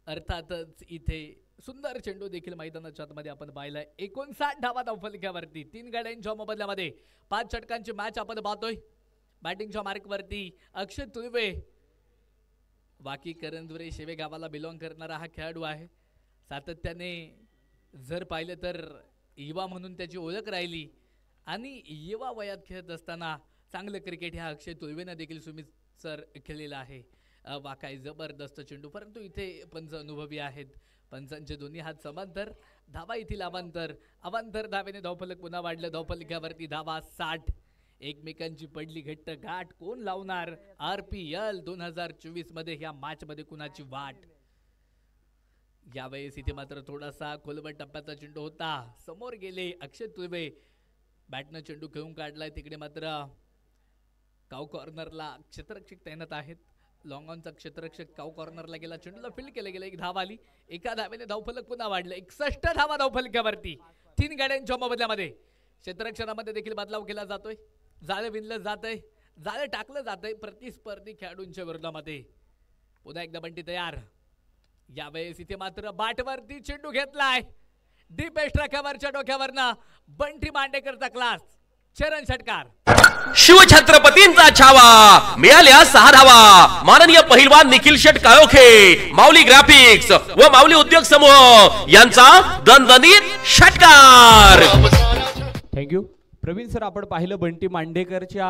अर्थातच इथे सुंदर चेंडू देखील मैदानाच्या आतमध्ये आपण पाहिलाय. 59 धावा धावफलकावरती 3 गाड्यांच्या मोबदल्यामध्ये 5 षटकांची मॅच आपण पाहतोय. बॅटिंगच्या मार्कवरती अक्षय तुळवे, वाकी करंजवरे शेवे गावाला बिलॉंग करणारा हा खेळाडू आहे. सातत्याने जर पाहिलं तर युवा म्हणून त्याची ओळख राहिली आणि युवा वयात खेळत असताना चांगलं क्रिकेट ह्या अक्षय तुळवेनं देखील सुमित सर खेळलेला आहे. वाकाय जबरदस्त चेंडू, परंतु इथे पंच अनुभवी आहेत. पंचांचे दोन्ही हात समांतर, धावा येथील अवांतर. अवांतर धावेने धावफलक पुन्हा वाढलं. धावफलकावरती धावा 60. एकमेकांची पडली घट्ट गाठ. कोण लावणार RPL 2024 मध्ये ह्या मॅच मध्ये कुणाची वाट? यावेळेस इथे मात्र थोडासा खोलवर टप्प्याचा चेंडू होता, समोर गेले अक्षय तुळवे. बॅटनं चेंडू खेळून काढलाय. तिकडे मात्र काऊ कॉर्नरला क्षेत्ररक्षक तैनात आहेत. लॉंग ऑनचा क्षेत्ररक्षक काऊ कॉर्नरला गेला, चेंडूला फील्ड केलं गेलं. 1 धाव आली. एका धावेने धावफलक पुन्हा वाढलं. 61 धावा धावफलकावरती 3 गाड्यांच्या मोबदल्यामध्ये. क्षेत्ररक्षणामध्ये देखील बदलाव केला जातोय. जाळे विणलं जातंय, जाळे टाकलं जातंय प्रतिस्पर्धी खेळाडूंच्या विरोधामध्ये. पुन्हा एकदा बंटी तयार. यावेळेस इथे मात्र बाटवरती चेंडू घेतलाय. डीप एक्स्ट्रा कव्हरच्या डोक्यावरनं बंटी मांडेकरचा क्लास. चरण षटकार. शिवछत्रपतींचा छावा मिळाल्या 6 धावा. माननीय पहिलवान निखिल शेट काळोखे, माऊली ग्राफिक्स व माऊली उद्योग समूह यांचा दणदणीत षटकार. Thank you Praveen sir. आपण पाहिलं बंटी मांडेकरच्या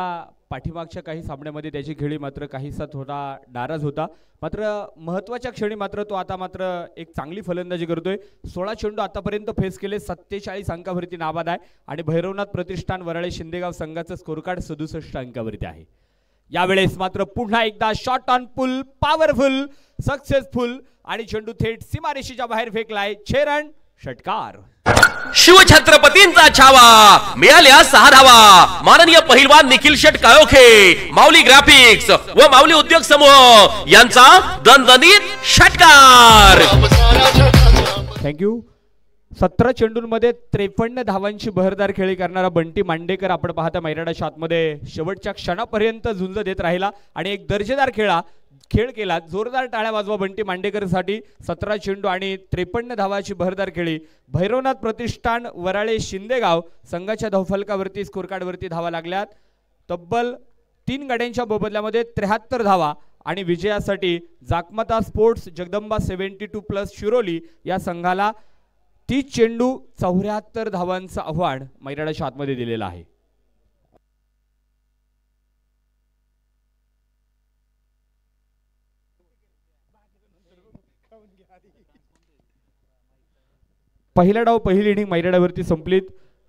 पाठीमागच्या काही सामन्यामध्ये त्याची खेळी मात्र काहीसा थोडा नाराज होता, मात्र महत्त्वाच्या क्षणी मात्र तो आता मात्र एक चांगली फलंदाजी करतोय. 16 चेंडू आतापर्यंत फेस केले, 47 अंकावरती नाबाद आहे आणि भैरवनाथ प्रतिष्ठान वराळे शिंदेगाव संघाचं स्कोर कार्ड 67 अंकावरती आहे. यावेळेस मात्र पुन्हा एकदा shot on pull, powerful, successful आणि चेंडू थेट सीमारेषेच्या बाहेर फेकलाय. 6 रन षटकार. शिवछत्रपतींचा छावा मिळाल्या 6 धावा. माननीय पहिलवान निखिल शेट काळोखे, माऊली ग्राफिक्स व माऊली उद्योग समूह यांचा दणदणीत षटकार. थँक्यू. 17 चेंडूंमध्ये 53 धावांची बहरदार खेळी करणारा बंटी मांडेकर आपण पाहता मैदानाच्या आतमध्ये शेवटच्या क्षणापर्यंत झुंज देत राहिला आणि एक दर्जेदार खेळ केला. जोरदार टाळ्या वाजवा बंटी मांडेकरसाठी. 17 चेंडू आणि 53 धावाची बहरदार खेळी. भैरवनाथ प्रतिष्ठान वराळे शिंदेगाव संघाच्या धावफलकावरती स्कोर कार्डवरती धावा लागल्यात. तब्बल 3 गाड्यांच्या मोबदल्यामध्ये 73 धावा आणि विजयासाठी जाकमाता स्पोर्ट्स जगदंबा 72+ शिरोली या संघाला 30 चेंडू 74 धावांचं आव्हान मैदानाच्या आतमध्ये दिलेलं आहे. पहिला डाव पहिली इनिंग मैदानावरती संपलीत.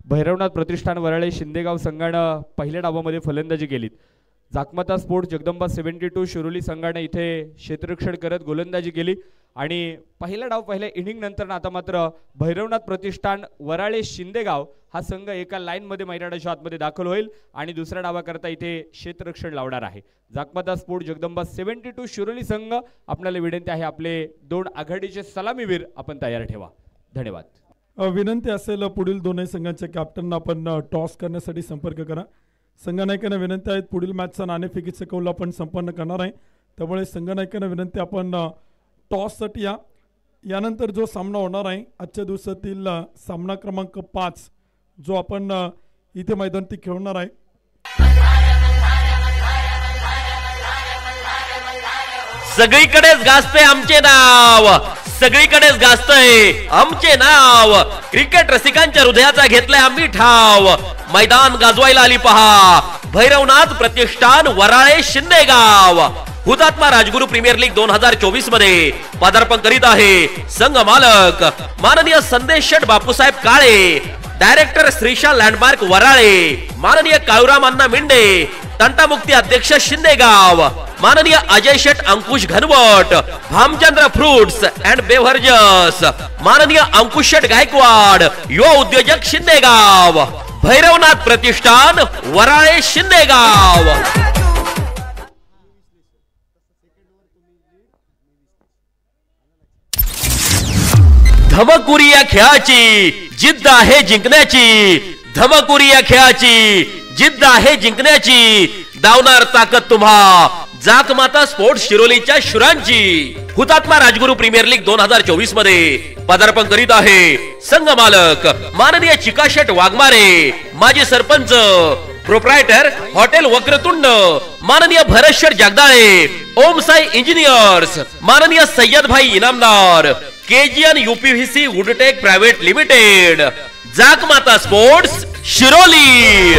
भैरवनाथ प्रतिष्ठान वराळे शिंदेगाव संघानं पहिल्या डावामध्ये फलंदाजी केलीत. जाकमाता स्पोर्ट्स जगदंबा 72 शिरोली संघाने इथे क्षेत्ररक्षण करत गोलंदाजी केली आणि पहिला डाव पहिल्या इनिंग नंतर आता मात्र भैरवनाथ प्रतिष्ठान वराळे शिंदेगाव हा संघ एका लाईनमध्ये मैदानाच्या आतमध्ये दाखल होईल आणि दुसऱ्या डावाकरता इथे क्षेत्ररक्षण लावणार आहे. जाकमाता स्पोर्ट्स जगदंबा 72 शिरोली संघ आपल्याला विनंती आहे आपले 2 आघाडीचे सलामीवीर आपण तयार ठेवा. धन्यवाद. विनंती असेल पुढील दोन्ही संघांच्या कॅप्टनना आपण टॉस करण्यासाठी संपर्क करा. संघनायकांना विनंती आहे पुढील मॅचचा नाणेफेकीचा कौल आपण संपन्न करणार आहे त्यामुळे संघनायकांना विनंती आपण टॉससाठी या. यानंतर जो सामना होणार आहे आजच्या दिवसातील सामना क्रमांक 5 जो आपण इथे मैदानावरती खेळणार आहे. सगळीकडेच गाजते आमचे नाव, सगळीकडेच गाजतंय आमचे नाव. क्रिकेट रसिकांच्या हृदयाचा घेतलाय आम्ही ठाव. मैदान गाजवायला आली पहा भैरवनाथ प्रतिष्ठान वराळे शिंदेगाव. हुतात्मा राजगुरू प्रीमियर लीग 2024 मध्ये पदार्पण करीत आहे संघ मालक माननीय संदेश शेठ बापूसाहेब काळे, डायरेक्टर श्रीशा लँडमार्क वराळे, माननीय काळूराम अण्णा मिंडे, तंटामुक्ती अध्यक्ष शिंदेगाव, माननीय Ajay Sheth Ankush Ghanwat, Bhamchandra fruits and beverages, माननीय अंकुश शेठ गायकवाड, युवा उद्योजक शिंदेगाव. भैरवनाथ प्रतिष्ठान वराळे शिंदेगाव. धमकुरी या खेळाची जिद्द आहे जिंकण्याची, धमकुरी या खेळाची जिद्द आहे जिंकण्याची. दावणार ताकद तुम्हा जाकमाता स्पोर्ट्स शिरोलीच्या शुरांची. हुतात्मा राजगुरू प्रीमियर लीग 2024 मध्ये पदार्पण करीत आहे संघ मालक माननीय चिकाशेठ वाघमारे, माजी सरपंच प्रोप्रायटर हॉटेल वक्रतुंड, माननीय भरतशेठ जगदाळे, ओम साई इंजिनियर्स, माननीय Sayyad Bhai Inamdar, KGN UPVC woodtech private limited. Jakmata sports Shiroli.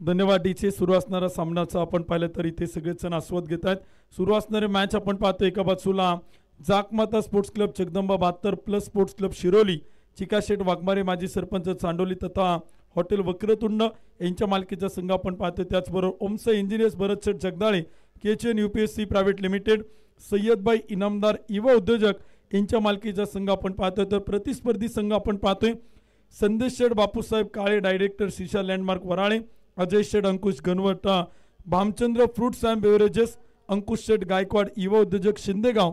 धन्यवाद. डीचे सुरू असणारा सामनाचा आपण पाहिलं तर इथे सगळेच जण आस्वाद घेत आहेत. सुरू असणारे मॅच आपण पाहतो एका बाजूला Jakmata sports club Jagdamba 72+ sports club Shiroli, Chikasheth Waghmare माजी सरपंच चांडोली तथा हॉटेल वक्रतुंड यांच्या मालकीचा संघ आपण पाहतो. त्याचबरोबर Omsai engineers Bharatsheth Jagdale, KGN UPSC private limited, Sayyadbhai Inamdar युवा उद्योजक यांच्या मालकीचा संघ आपण पाहतोय. तर प्रतिस्पर्धी संघ आपण पाहतोय Sandesh Sheth Bapusaheb Kale, director Shisha landmark Varale, Ajay Sheth Ankush Ghanwat, Bhamchandra fruits and beverages, Ankush Sheth Gaikwad युवा उद्योजक शिंदेगाव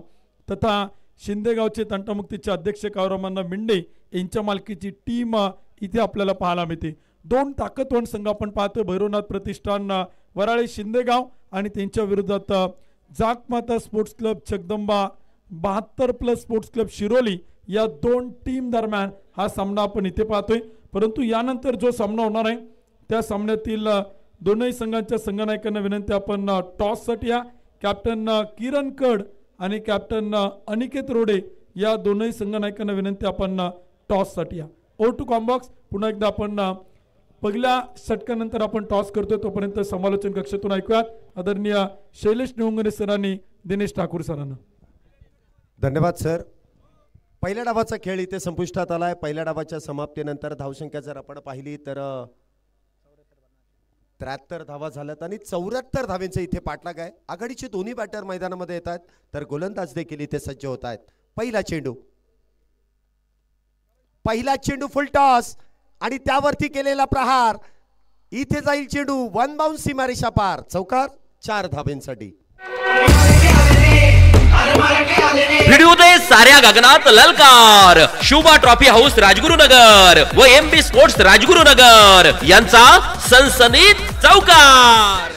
तथा शिंदेगावचे तंटामुक्तीचे अध्यक्ष काळूराम मिंडे यांच्या मालकीची टीम इथे आपल्याला पाहायला मिळते. 2 ताकदवान संघ आपण पाहतोय भैरवनाथ प्रतिष्ठान वराळे शिंदेगाव आणि त्यांच्या विरोधात Jakmata sports club Jagdamba 72+ sports club Shiroli या 2 टीम दरम्यान हा सामना आपण इथे पाहतोय. परंतु यानंतर जो सामना होणार आहे त्या सामन्यातील दोनही संघांच्या संघनायकांना विनंती आपण टॉससाठी या. कॅप्टन किरण कड आणि कॅप्टन अनिकेत रोडे या दोनही संघनायकांना विनंती आपण टॉससाठी या. ओ टू कॉम्बॉक्स पुन्हा एकदा आपण पहिल्या षटकानंतर आपण टॉस करतोय तोपर्यंत समालोचन कक्षातून ऐकूयात आदरणीय शैलेश निवंगणे सरांनी दिनेश ठाकूर सरांना. धन्यवाद सर. पहिल्या डावाचा खेळ इथे संपुष्टात आलाय. पहिल्या डावाच्या समाप्तीनंतर धावसंख्या जर आपण पाहिली तर 73 धावा झाल्यात आणि 74 धावेंचे इथे पाठलाग आहे. आघाडीचे दोन्ही बॅटर मैदानामध्ये येत आहेत तर गोलंदाज देखील इथे सज्ज होत आहेत. पहिला चेंडू फुल टॉस आणि त्यावरती केलेला प्रहार. इथे जाईल चेंडू 1 बाउन्स सीमारेषा पार, चौकार 4 धावेंसाठी. भिडू दे साऱ्या गगनात ललकार. शुभा ट्रॉफी हाऊस राजगुरुनगर व एमबी स्पोर्ट्स राजगुरुनगर यांचा सनसनीत चौकार.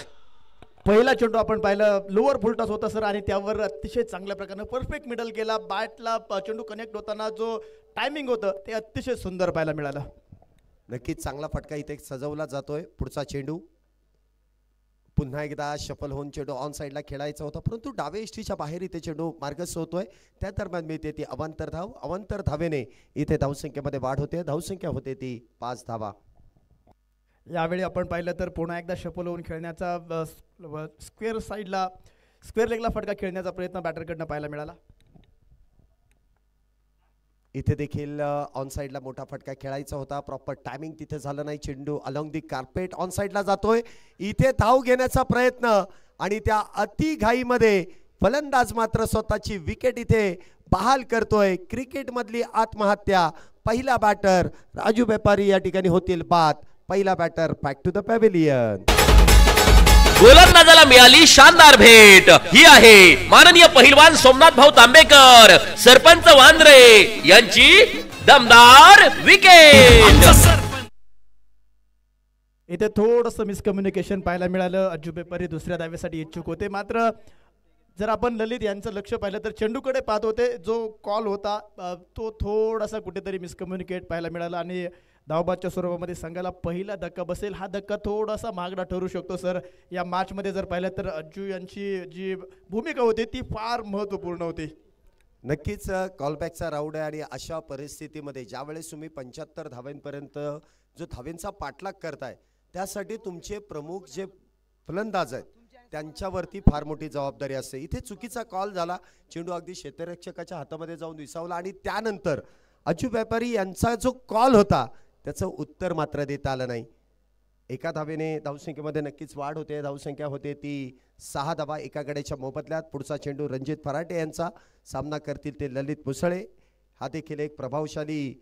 पहिला चेंडू आपण पाहिलं लोअर फुलटॉस होता सर आणि त्यावर अतिशय चांगल्या प्रकारे परफेक्ट मिडल केला. बॅटला चेंडू कनेक्ट होताना जो टायमिंग होतं ते अतिशय सुंदर पाहायला मिळालं. नक्कीच चांगला फटका इथे सजवला जातोय. पुढचा चेंडू पुन्हा एकदा शफल होऊन चेंडू ऑन साईडला खेळायचा होता, परंतु डावे इष्टीच्या बाहेर इथे चेंडू मार्गस्थ होतोय. त्या दरम्यान मिळते ती अवांतर धाव. अवांतर धावेने इथे धावसंख्येमध्ये वाढ होते. धावसंख्या होते ती 5 धावा. यावेळी आपण पाहिलं तर पुन्हा एकदा शफल होऊन खेळण्याचा स्क्वेअर लेगला फटका खेळण्याचा प्रयत्न बॅटरकडनं पाहायला मिळाला. इथे देखील ऑन साईडला मोठा फटका खेळायचा होता, प्रॉपर टायमिंग तिथे झालं नाही. चेंडू अलॉंग दी कार्पेट ऑन साईडला जातोय. इथे धाव घेण्याचा प्रयत्न आणि त्या अति घाईमध्ये फलंदाज मात्र स्वतःची विकेट इथे बहाल करतोय. क्रिकेट मधली आत्महत्या. पहिला बॅटर राजू व्यापारी या ठिकाणी होतील बाद. पहिला batter back to the pavilion. गोलंदाजाला मिळाली शानदार भेट. ही आहे माननीय पहिलवान सोमनाथ भाऊ तांबेकर, सरपंच वांद्रे यांची दमदार विकेट. इथे थोडंसं मिसकम्युनिकेशन पाहायला मिळालं. अज्जू पेपरी दुसऱ्या धावेसाठी इच्छुक होते, मात्र जर आपण ललित यांचं लक्ष पाहिलं तर चेंडूकडे पाहत होते. जो कॉल होता तो थोडासा कुठेतरी मिसकम्युनिकेट पाहायला मिळाला आणि धावबादच्या स्वरूपामध्ये संघाला पहिला धक्का बसेल. हा धक्का थोडासा महागडा ठरू शकतो सर. या मॅचमध्ये जर पाहिलं तर अज्जू यांची जी भूमिका होती ती फार महत्त्वपूर्ण होती. नक्कीच कॉलबॅकचा राऊंड आहे आणि अशा परिस्थितीमध्ये ज्यावेळेस तुम्ही 75 धावांपर्यंत जो धावेंचा पाठलाग करताय, त्यासाठी तुमचे प्रमुख जे फलंदाज आहेत त्यांच्यावरती फार मोठी जबाबदारी असते. इथे चुकीचा कॉल झाला. चेंडू अगदी क्षेत्ररक्षकाच्या हातामध्ये जाऊन विसावला आणि त्यानंतर अज्जू व्यापारी यांचा जो कॉल होता त्याचं उत्तर मात्र देता आलं नाही. एका धावेने धावसंख्येमध्ये नक्कीच वाढ होते. धावसंख्या होते ती 6 धावा एका गड्याच्या मोबदल्यात. पुढचा चेंडू रणजित फराटे यांचा. सामना करतील ते ललित मुसळे. हा देखील एक प्रभावशाली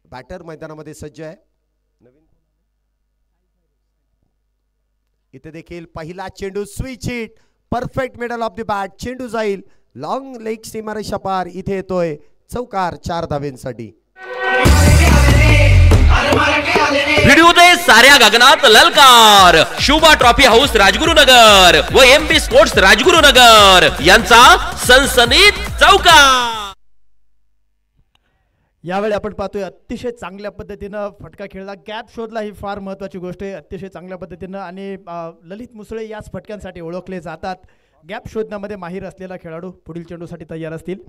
बॅटर मैदानामध्ये सज्ज आहे. इथे देखील पहिला चेंडू switch hit, perfect middle of the bat. चेंडू जाईल लॉंग लेग सीमारेषा पार. इथे येतोय चौकार 4 धावेंसाठी. व्हिडिओ दे साऱ्या गगनात ललकार. शुभा ट्रॉफी हाऊस राजगुरुनगर व एमबी स्पोर्ट्स राजगुरुनगर यांचा सनसनीत चौकार. यावेळी आपण पाहतोय अतिशय चांगल्या पद्धतीनं फटका खेळला. गॅप शोधला, ही फार महत्त्वाची गोष्ट आहे. अतिशय चांगल्या पद्धतीनं आणि ललित मुसळे याच फटक्यांसाठी ओळखले जातात. गॅप शोधण्यामध्ये माहीर असलेला खेळाडू पुढील चेंडूसाठी तयार असतील.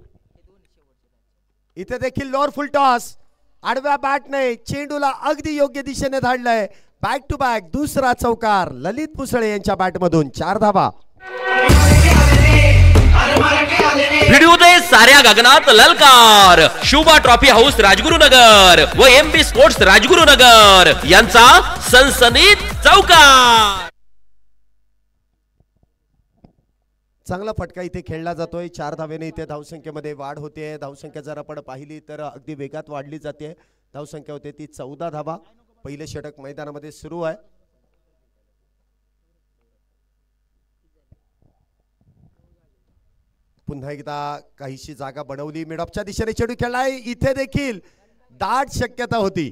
इथे देखील लोअर फुल टॉस. आडव्या बॅटने चेंडूला अगदी योग्य दिशेने धाडलंय. बॅक टू बॅक दुसरा चौकार ललित मुसळे यांच्या बॅटमधून. 4 धावा. व्हिडिओ दे साऱ्या गगनात ललकार. शुभा ट्रॉफी हाऊस राजगुरुनगर व एमबी स्पोर्ट्स राजगुरुनगर यांचा सनसनीत चौकार. चांगला फटका इथे खेळला जातोय. 4 धावेने इथे धावसंख्येमध्ये वाढ होते. धावसंख्या जर आपण पाहिली तर अगदी वेगात वाढली जाते. धावसंख्या होते ती 14 धावा. पहिले षटक मैदानामध्ये सुरू आहे. पुन्हा एकदा काहीशी जागा बनवली. मिडऑफच्या दिशेने चेंडू खेळलाय. इथे देखील दाट शक्यता होती,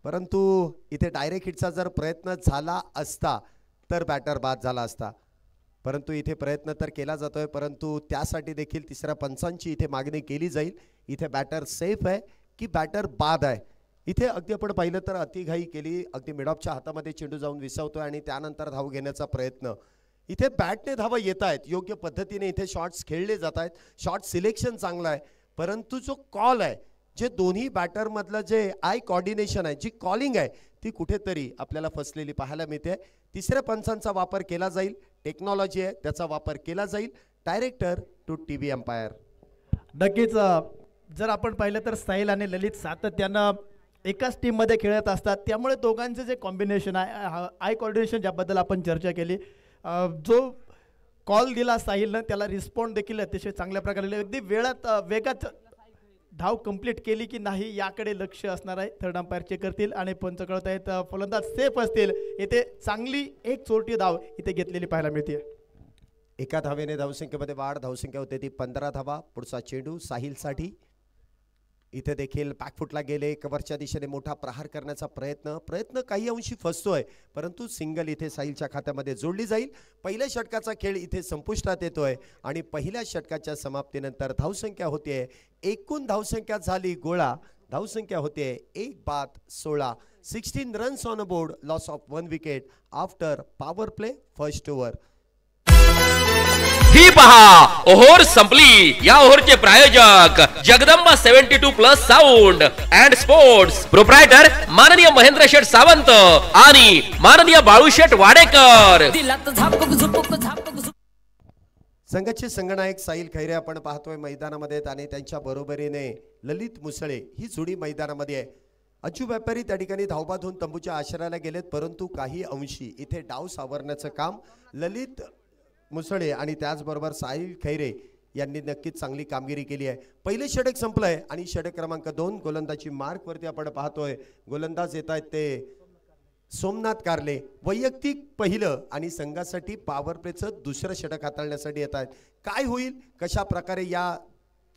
परंतु इथे डायरेक्ट हिटचा जर प्रयत्न झाला असता तर बॅटर बाद झाला असता. परंतु इथे प्रयत्न तर केला जातोय, परंतु त्यासाठी देखील तिसऱ्या पंचांची इथे मागणी केली जाईल. इथे बॅटर सेफ आहे की बॅटर बाद आहे. इथे अगदी आपण पाहिलं तर अतिघाई केली. अगदी मिडऑफच्या हातामध्ये चेंडू जाऊन विसावतोय आणि त्यानंतर धाव घेण्याचा प्रयत्न. इथे बॅटने धावा येत आहेत. योग्य पद्धतीने इथे शॉट्स खेळले जात आहेत. शॉट सिलेक्शन चांगलं आहे, परंतु जो कॉल आहे, जे दोन्ही बॅटर मधलं जे आय कोऑर्डिनेशन आहे, जी कॉलिंग आहे, ती कुठेतरी आपल्याला फसलेली पाहायला मिळते. तिसऱ्या पंचांचा वापर केला जाईल. टेक्नॉलॉजी आहे त्याचा वापर केला जाईल. Director to TV umpire. नक्कीच जर आपण पाहिलं तर साहिल आणि ललित सातत्यानं एकाच टीममध्ये खेळत असतात, त्यामुळे दोघांचे जे कॉम्बिनेशन आहे, आय कोऑर्डिनेशन ज्याबद्दल आपण चर्चा केली, जो कॉल दिला साहिलनं त्याला रिस्पॉन्ड देखील अतिशय चांगल्या प्रकारे अगदी वेगात धाव कंप्लीट केली की नाही याकडे लक्ष असणार आहे. थर्ड अंपायर चेक करतील आणि पंच कळत आहेत फलंदाज सेफ असतील. इथे चांगली एक चोरटी धाव इथे घेतलेली पाहायला मिळते. एका धावेने धावसंख्येमध्ये वाढ. धावसंख्या होते ती 15 धावा. पुढचा चेंडू साहिलसाठी. इथे देखील बॅकफुटला गेले. कव्हरच्या दिशेने मोठा प्रहार करण्याचा प्रयत्न काही अंशी फसतोय, परंतु सिंगल इथे साहिलच्या खात्यामध्ये जोडली जाईल. पहिल्या षटकाचा खेळ इथे संपुष्टात येतोय आणि पहिल्या षटकाच्या समाप्तीनंतर धावसंख्या होते, एकूण धावसंख्या झाली गोळा धावसंख्या होते 1-16. 16 runs on a board, loss of 1 wicket after power play first over. ही पहा ओव्हर संपली. या ओव्हरचे प्रायोजक Jagdamba 72+ sound and sports, proprietor माननीय महेंद्र शेठ सावंत आणि माननीय बाळूशेठ वाडेकर. संघाचे संगनायक साहिल खैरे आपण पाहतोय मैदानामध्ये आणि त्यांच्या बरोबरीने ललित मुसळे ही जोडी मैदानामध्ये आहे. अच्यू व्यापारी त्या ठिकाणी धावबाद होऊन तंबूच्या आश्रयाला गेलेत, परंतु काही अंशी इथे डाव सावरण्याचं काम ललित मुसळे आणि त्याचबरोबर साहिल खैरे यांनी नक्कीच चांगली कामगिरी केली आहे. पहिले षटक संपलंय आणि षटक क्रमांक 2 गोलंदाजी मार्क वरती आपण पाहतोय. गोलंदाज येत आहेत ते सोमनाथ कारले. वैयक्तिक पहिलं आणि संघासाठी पॉवर प्लेचं दुसरं षटक हाताळण्यासाठी येत आहेत. काय होईल, कशा प्रकारे या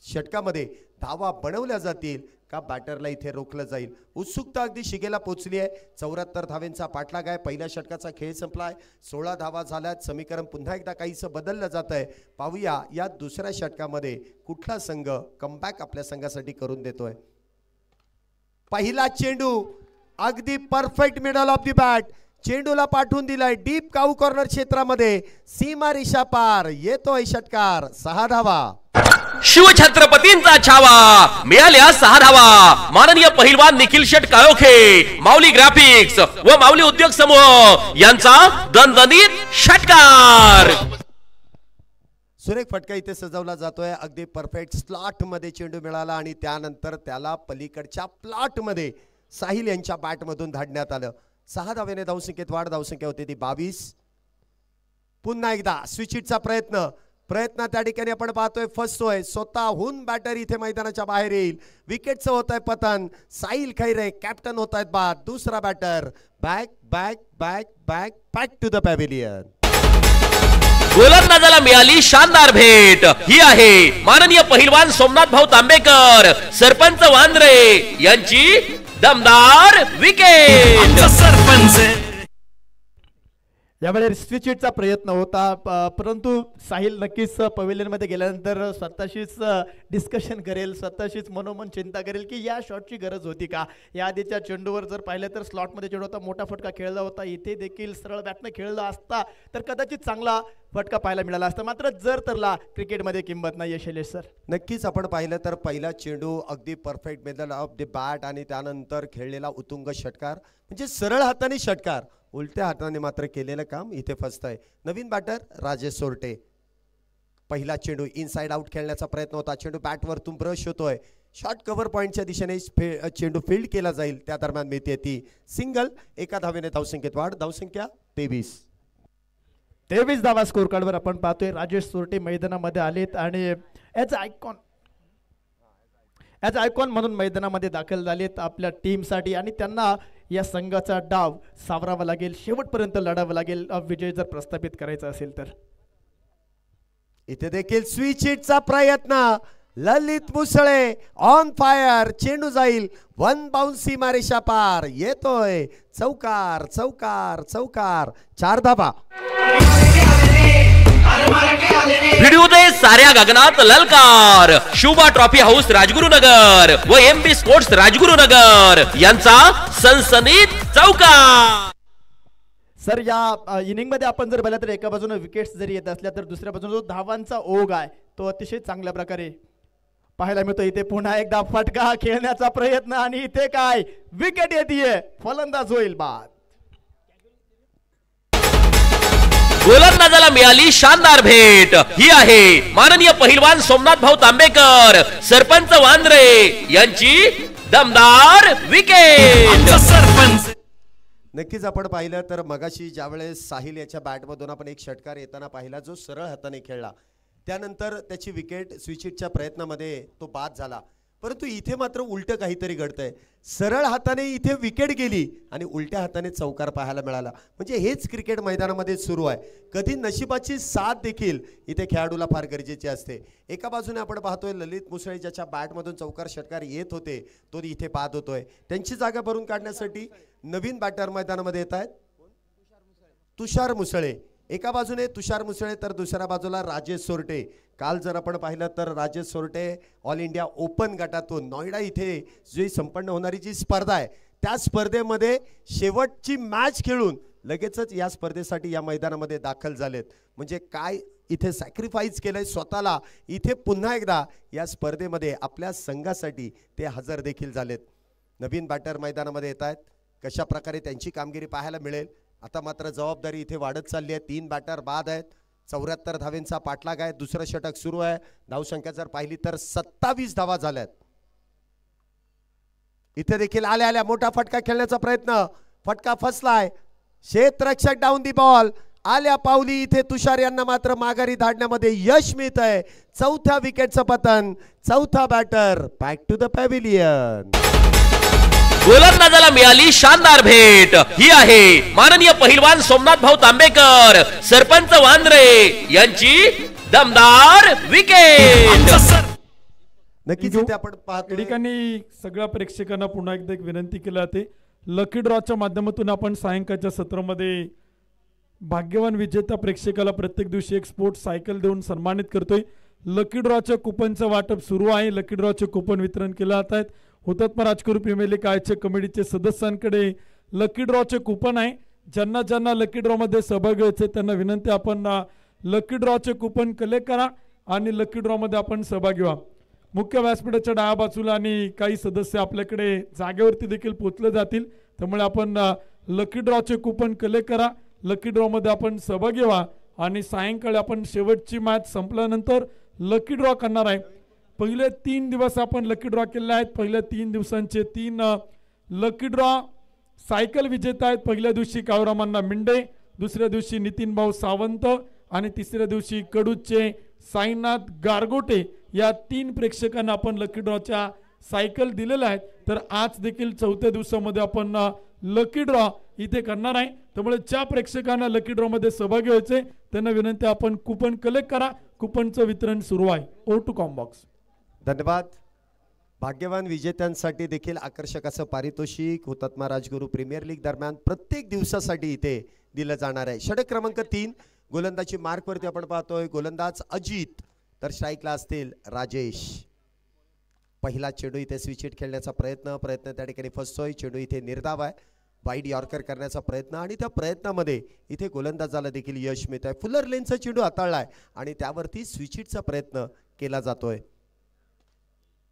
षटकामध्ये धावा बनवल्या जातील का बॅटरला इथे रोखलं जाईल, उत्सुकता अगदी शिगेला पोहोचली आहे. 74 धावांचा पाठलाग आहे. पहिल्या षटकाचा खेळ संपलाय. 16 धावा झाल्यात. समीकरण पुन्हा एकदा काहीसं बदललं जात आहे. पाहूया या दुसऱ्या षटकामध्ये कुठला संघ कमबॅक आपल्या संघासाठी करून देतोय. पहिला चेंडू अगदी perfect middle of the bat. चेंडूला पाठवून दिलाय डीप काऊ कॉर्नर क्षेत्रामध्ये. सीमा रेषा पार येतोय षटकार. 6 धावा. शिवछत्रपतींचा छावा. मिळाल्या 6 धावा. माननीय पहिलवान निखिल शेठ काळोखे, माऊली ग्राफिक्स व माऊली उद्योग समूह यांचा दणदणीत षटकार. सुरेख फटका इथे सजवला जातोय. अगदी परफेक्ट स्लॉट मध्ये चेंडू मिळाला आणि त्यानंतर त्याला पलीकडच्या प्लॉट मध्ये साहिल यांच्या बॅट मधून धाडण्यात आलं. 6 धावेने धावसंख्येत वाढ. धावसंख्या होती ती 22. पुन्हा एकदा स्विचिटचा प्रयत्न त्या ठिकाणी आपण पाहतोय फसतोय. स्वतःहून बॅटर इथे मैदानाच्या बाहेर येईल. विकेटचं होत आहे पतन. साहिल खैरे कॅप्टन होत आहेत बाद. दुसरा batter back back back back back to the pavilion. गोलंदाजाला मिळाली शानदार भेट. ही आहे माननीय पहिलवान सोमनाथ भाऊ तांबेकर, सरपंच वांद्रे यांची दमदार विकेट. सरपंच यावेळी स्विचिटचा प्रयत्न होता, परंतु साहिल नक्कीच पवेलियनमध्ये गेल्यानंतर स्वतःशीच डिस्कशन करेल, स्वतःशीच मनोमन चिंता करेल की या शॉटची गरज होती का. या आधीच्या चेंडूवर जर पाहिलं तर स्लॉटमध्ये चेंडू होता, मोठा फटका खेळला होता. इथे देखील सरळ बॅटनं खेळला असता तर कदाचित चांगला फटका पाहायला मिळाला असता. मात्र जर तरला क्रिकेटमध्ये किंमत नाही शैलेश सर. नक्कीच आपण पाहिलं तर पहिला चेंडू अगदी perfect middle of the bat आणि त्यानंतर खेळलेला उतुंग षटकार, म्हणजे सरळ हाताने षटकार, उलट्या हाताने मात्र केलेलं काम इथे फसतंय. नवीन बॅटर राजेश सोरटे. पहिला चेंडू इनसाइड आउट खेळण्याचा प्रयत्न होता. चेंडू बॅटवरतून ब्रश होतोय. शॉर्ट कव्हर पॉईंटच्या दिशेने चेंडू फील्ड केला जाईल. त्या दरम्यान मिळते ती सिंगल. 1 धावेने धावसंख्येत वाढ. धावसंख्या 23 धावा स्कोर कार्डवर आपण पाहतोय. राजेश सोरटे मैदानामध्ये आलेत आणि ॲज आयकॉन म्हणून मैदानामध्ये दाखल झालेत आपल्या टीमसाठी आणि त्यांना या संघाचा डाव सावरावा लागेल, शेवटपर्यंत लढावं लागेल विजय जर प्रस्थापित करायचा असेल तर. इथे देखील स्विच हिटचा प्रयत्न. ललित मुसळे ऑन फायर. चेंडू जाईल 1 बाउन्स सीमा रेषा पार. येतोय चौकार चौकार चौकार. 4 धावा. भिडू दे साऱ्या गगनात ललकार. शुभा ट्रॉफी हाऊस राजगुरुनगर व MP स्पोर्ट्स राजगुरुनगर यांचा सनसनीत चौकार. सर या इनिंग मध्ये आपण जर पाहिलं तर एका बाजूने विकेट्स जरी येत असल्या तर दुसऱ्या बाजूने जो धावांचा ओघ आहे तो अतिशय चांगल्या प्रकारे पाहायला मिळतो. इथे पुन्हा एकदा फटका खेळण्याचा प्रयत्न आणि इथे काय विकेट येते. फलंदाज होईल बाद. गोलंदाजाला मिळाली शानदार भेट. ही आहे माननीय पहिलवान सोमनाथ भाऊ तांबेकर, सरपंच वांद्रे यांची दमदार विकेट. सरपंच नक्कीच आपण पाहिलं तर मगाशी ज्यावेळेस साहिल याच्या बॅटमधून आपण एक षटकार येताना पाहिला जो सरळ हाताने खेळला, त्यानंतर त्याची विकेट स्विचिटच्या प्रयत्नामध्ये तो बाद झाला. परंतु इथे मात्र उलटं काहीतरी घडतंय. सरळ हाताने इथे विकेट गेली आणि उलट्या हाताने चौकार पाहायला मिळाला. म्हणजे हेच क्रिकेट मैदानामध्ये सुरू आहे. कधी नशिबाची साथ देखील इथे खेळाडूला फार गरजेची असते. एका बाजूने आपण पाहतोय ललित मुसळे ज्याच्या बॅटमधून चौकार षटकार येत होते तो इथे बाद होतोय. त्यांची जागा भरून काढण्यासाठी नवीन बॅटर मैदानामध्ये येत आहेत. तुषार मुसळे एका बाजूने तुषार मुसळे तर दुसऱ्या बाजूला राजेश सोरटे. काल जर आपण पाहिलं तर राजेश सोरटे ऑल इंडिया ओपन गटातून नोएडा इथे जी संपन्न होणारी जी स्पर्धा आहे त्या स्पर्धेमध्ये शेवटची मॅच खेळून लगेचच या स्पर्धेसाठी या मैदानामध्ये दाखल झालेत. म्हणजे काय इथे सॅक्रिफाईस केलंय स्वतःला, इथे पुन्हा एकदा या स्पर्धेमध्ये आपल्या संघासाठी ते हजर देखील झालेत. नवीन बॅटर मैदानामध्ये येत आहेत, कशा प्रकारे त्यांची कामगिरी पाहायला मिळेल. आता मात्र जबाबदारी इथे वाढत चालली आहे. 3 बॅटर बाद आहेत, 74 धावेंचा पाठलाग आहे. दुसरं षटक सुरू आहे. धावसंख्या जर पाहिली तर 27 धावा झाल्यात. इथे देखील आल्या आल्या मोठा फटका खेळण्याचा प्रयत्न, फटका फसलाय. क्षेत्ररक्षक डाऊन दी बॉल. आल्या पावली इथे तुषार यांना मात्र माघारी धाडण्यामध्ये यश मिळत आहे. 4थ्या विकेटचं पतन, 4था batter back to the pavilion. गोलंदाजाला मिळाली शानदार भेट. ही आहे माननीय पहिलवान सोमनाथ भाऊ तांबेकर, सरपंच वांद्रे यांची दमदार विकेट. नक्कीच इथे आपण पाहतो या ठिकाणी सगळ्या प्रेक्षकांना पुन्हा एकदा एक विनंती केली जाते, लकी ड्रॉच्या माध्यमातून आपण सायंकाळच्या सत्रामध्ये भाग्यवान विजेता प्रेक्षकाला प्रत्येक दिवशी एक स्पोर्ट्स सायकल देऊन सन्मानित करतोय. लकी ड्रॉच्या कुपनचं वाटप सुरू आहे. लकी ड्रॉचे कुपन वितरण केले जात आहेत. हुतात्मा राजगुरू प्रीमियर लीग आयोजक कमिटीचे सदस्यांकडे लकी ड्रॉचे कुपन आहे. ज्यांना ज्यांना लकी ड्रॉमध्ये सहभागी व्हायचे त्यांना विनंती, आपण लकी ड्रॉचे कुपन कलेक्ट करा आणि लकी ड्रॉमध्ये आपण सहभागी व्हा. मुख्य व्यासपीठाच्या डाव्या बाजूला आणि काही सदस्य आपल्याकडे जागेवरती देखील पोहोचले जातील. त्यामुळे आपण लकी ड्रॉचे कुपन कलेक्ट करा, लकी ड्रॉमध्ये आपण सहभागी व्हा आणि सायंकाळी आपण शेवटची मॅच संपल्यानंतर लकी ड्रॉ करणार आहे. पहिले 3 दिवस आपण लकी ड्रॉ केले आहेत. पहिल्या 3 दिवसांचे 3 लकी ड्रॉ सायकल विजेता आहेत. पहिल्या दिवशी काळूरामांना मिंडे, दुसऱ्या दिवशी नितीन भाऊ सावंत आणि तिसऱ्या दिवशी कडूचे साईनाथ गारगोटे. या 3 प्रेक्षकांना आपण लकी ड्रॉच्या सायकल दिलेल्या आहेत. तर आज देखील 4थ्या दिवसामध्ये आपण लकी ड्रॉ इथे करणार आहे. त्यामुळे ज्या प्रेक्षकांना लकी ड्रॉ मध्ये सहभागी व्हायचे त्यांना विनंती, आपण कुपन कलेक्ट करा. कुपनचं वितरण सुरू आहे. O to combox. धन्यवाद. भाग्यवान विजेत्यांसाठी देखील आकर्षक असं पारितोषिक हुतात्मा राजगुरू प्रीमियर लीग दरम्यान प्रत्येक दिवसासाठी इथे दिलं जाणार आहे. षटक क्रमांक 3 गोलंदाजी मार्कवरती आपण पाहतोय. गोलंदाज अजित तर स्ट्राईकला असतील राजेश. पहिला चेंडू इथे स्विच खेळण्याचा प्रयत्न त्या ठिकाणी फसतोय. चेंडू इथे निर्धाव आहे. वाईड यॉर्कर करण्याचा प्रयत्न आणि त्या प्रयत्नामध्ये इथे गोलंदाजाला देखील यश मिळत आहे. फुलर लेनचा चेंडू हाताळलाय आणि त्यावरती स्विचिटचा प्रयत्न केला जातोय.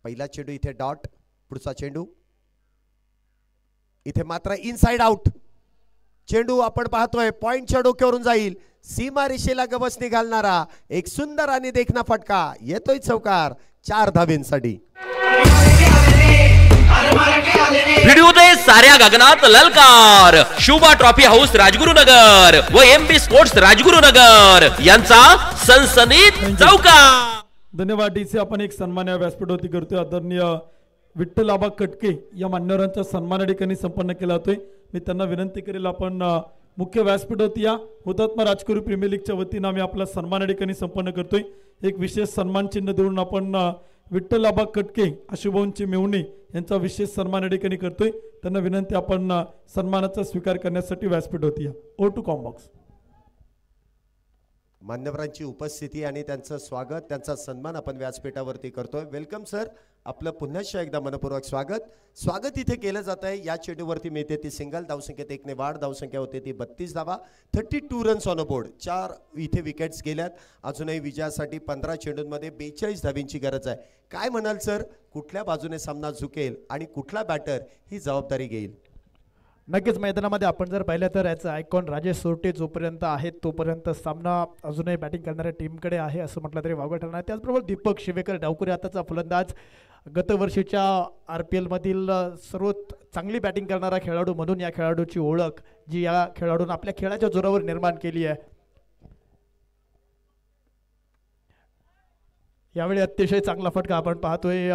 पहिला चेंडू इथे डॉट. पुढचा चेंडू इथे मात्र इनसाइड आउट. चेंडू आपण पाहतोय पॉइंटच्या डोक्यावरून जाईल. सीमा रेषेला गवसणी घालणारा एक सुंदर आणि देखना फटका. येतोय चौकार 4 धावेंसाठी. व्हिडिओ दे साऱ्या गगनात ललकार. शुभा ट्रॉफी हाऊस राजगुरुनगर व एमबी स्पोर्ट्स राजगुरुनगर यांचा सनसनीत चौकार. धन्यवाद डीसी. आपण एक सन्मान या व्यासपीठावरती करतोय. आदरणीय विठ्ठल आबा कटके या मान्यवरांचा सन्मान या ठिकाणी संपन्न केला जातोय. मी त्यांना विनंती करेल, आपण मुख्य व्यासपीठावरती या. हुतात्मा राजगुरू प्रीमियर लीगच्या वतीनं आम्ही आपला सन्मान या ठिकाणी संपन्न करतोय. एक विशेष सन्मान चिन्ह देऊन आपण विठ्ठल आबा कटके आशुभाऊंचे मेहुणे यांचा विशेष सन्मान या ठिकाणी करतोय. त्यांना विनंती, आपण सन्मानाचा स्वीकार करण्यासाठी व्यासपीठावरती या. O to combox. मान्यवरांची उपस्थिती आणि त्यांचं स्वागत, त्यांचा सन्मान आपण व्यासपीठावरती करतोय. Welcome sir. आपलं पुन्हा एकदा मनपूर्वक स्वागत इथे केलं जात आहे. या चेंडूवरती मिळते ती सिंगल. धावसंख्येत 1 ने वाढ. धावसंख्या होते ती 32 धावा. 32 रन्स ऑन अ बोर्ड. 4 इथे विकेट्स गेल्यात. अजूनही विजयासाठी 15 चेंडूंमध्ये 42 धावींची गरज आहे. काय म्हणाल सर, कुठल्या बाजूने सामना झुकेल आणि कुठला बॅटर ही जबाबदारी घेईल? नक्कीच मैदानामध्ये आपण जर पाहिलं तर याचं आयकॉन राजेश सोरटे जोपर्यंत आहेत तोपर्यंत सामना अजूनही बॅटिंग करणाऱ्या टीमकडे आहे असं म्हटलं तरी वावगं ठरणार. त्याचबरोबर दीपक शिवेकर डावकुरे आताचा फलंदाज, गतवर्षीच्या RPL मधील सर्वात चांगली बॅटिंग करणारा खेळाडू म्हणून या खेळाडूची ओळख जी या खेळाडूने आपल्या खेळाच्या जोरावर निर्माण केली आहे. यावेळी अतिशय चांगला फटका आपण पाहतोय.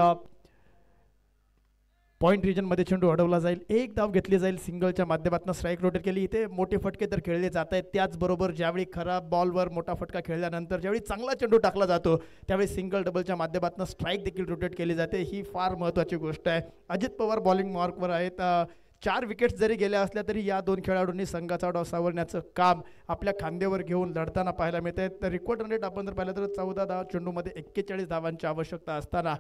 पॉइंट रिजनमध्ये चेंडू अडवला जाईल. 1 धाव घेतली जाईल. सिंगलच्या माध्यमातून स्ट्राईक रोटेट केली. इथे मोठे फटके तर खेळले जात आहेत. त्याचबरोबर ज्यावेळी खराब बॉलवर मोठा फटका खेळल्यानंतर ज्यावेळी चांगला चेंडू टाकला जातो त्यावेळी सिंगल डबलच्या माध्यमातून स्ट्राईक देखील रोटेट केली जाते. ही फार महत्त्वाची गोष्ट आहे. अजित पवार बॉलिंग मार्कवर आहेत. 4 विकेट्स जरी गेल्या असल्या तरी या 2 खेळाडूंनी संघाचा डाव सावरण्याचं काम आपल्या खांद्यावर घेऊन लढताना पाहायला मिळते. तर रेकॉर्ड रन रेट आपण जर पाहिलं तर 14 धावा चेंडूमध्ये 41 धावांची आवश्यकता असताना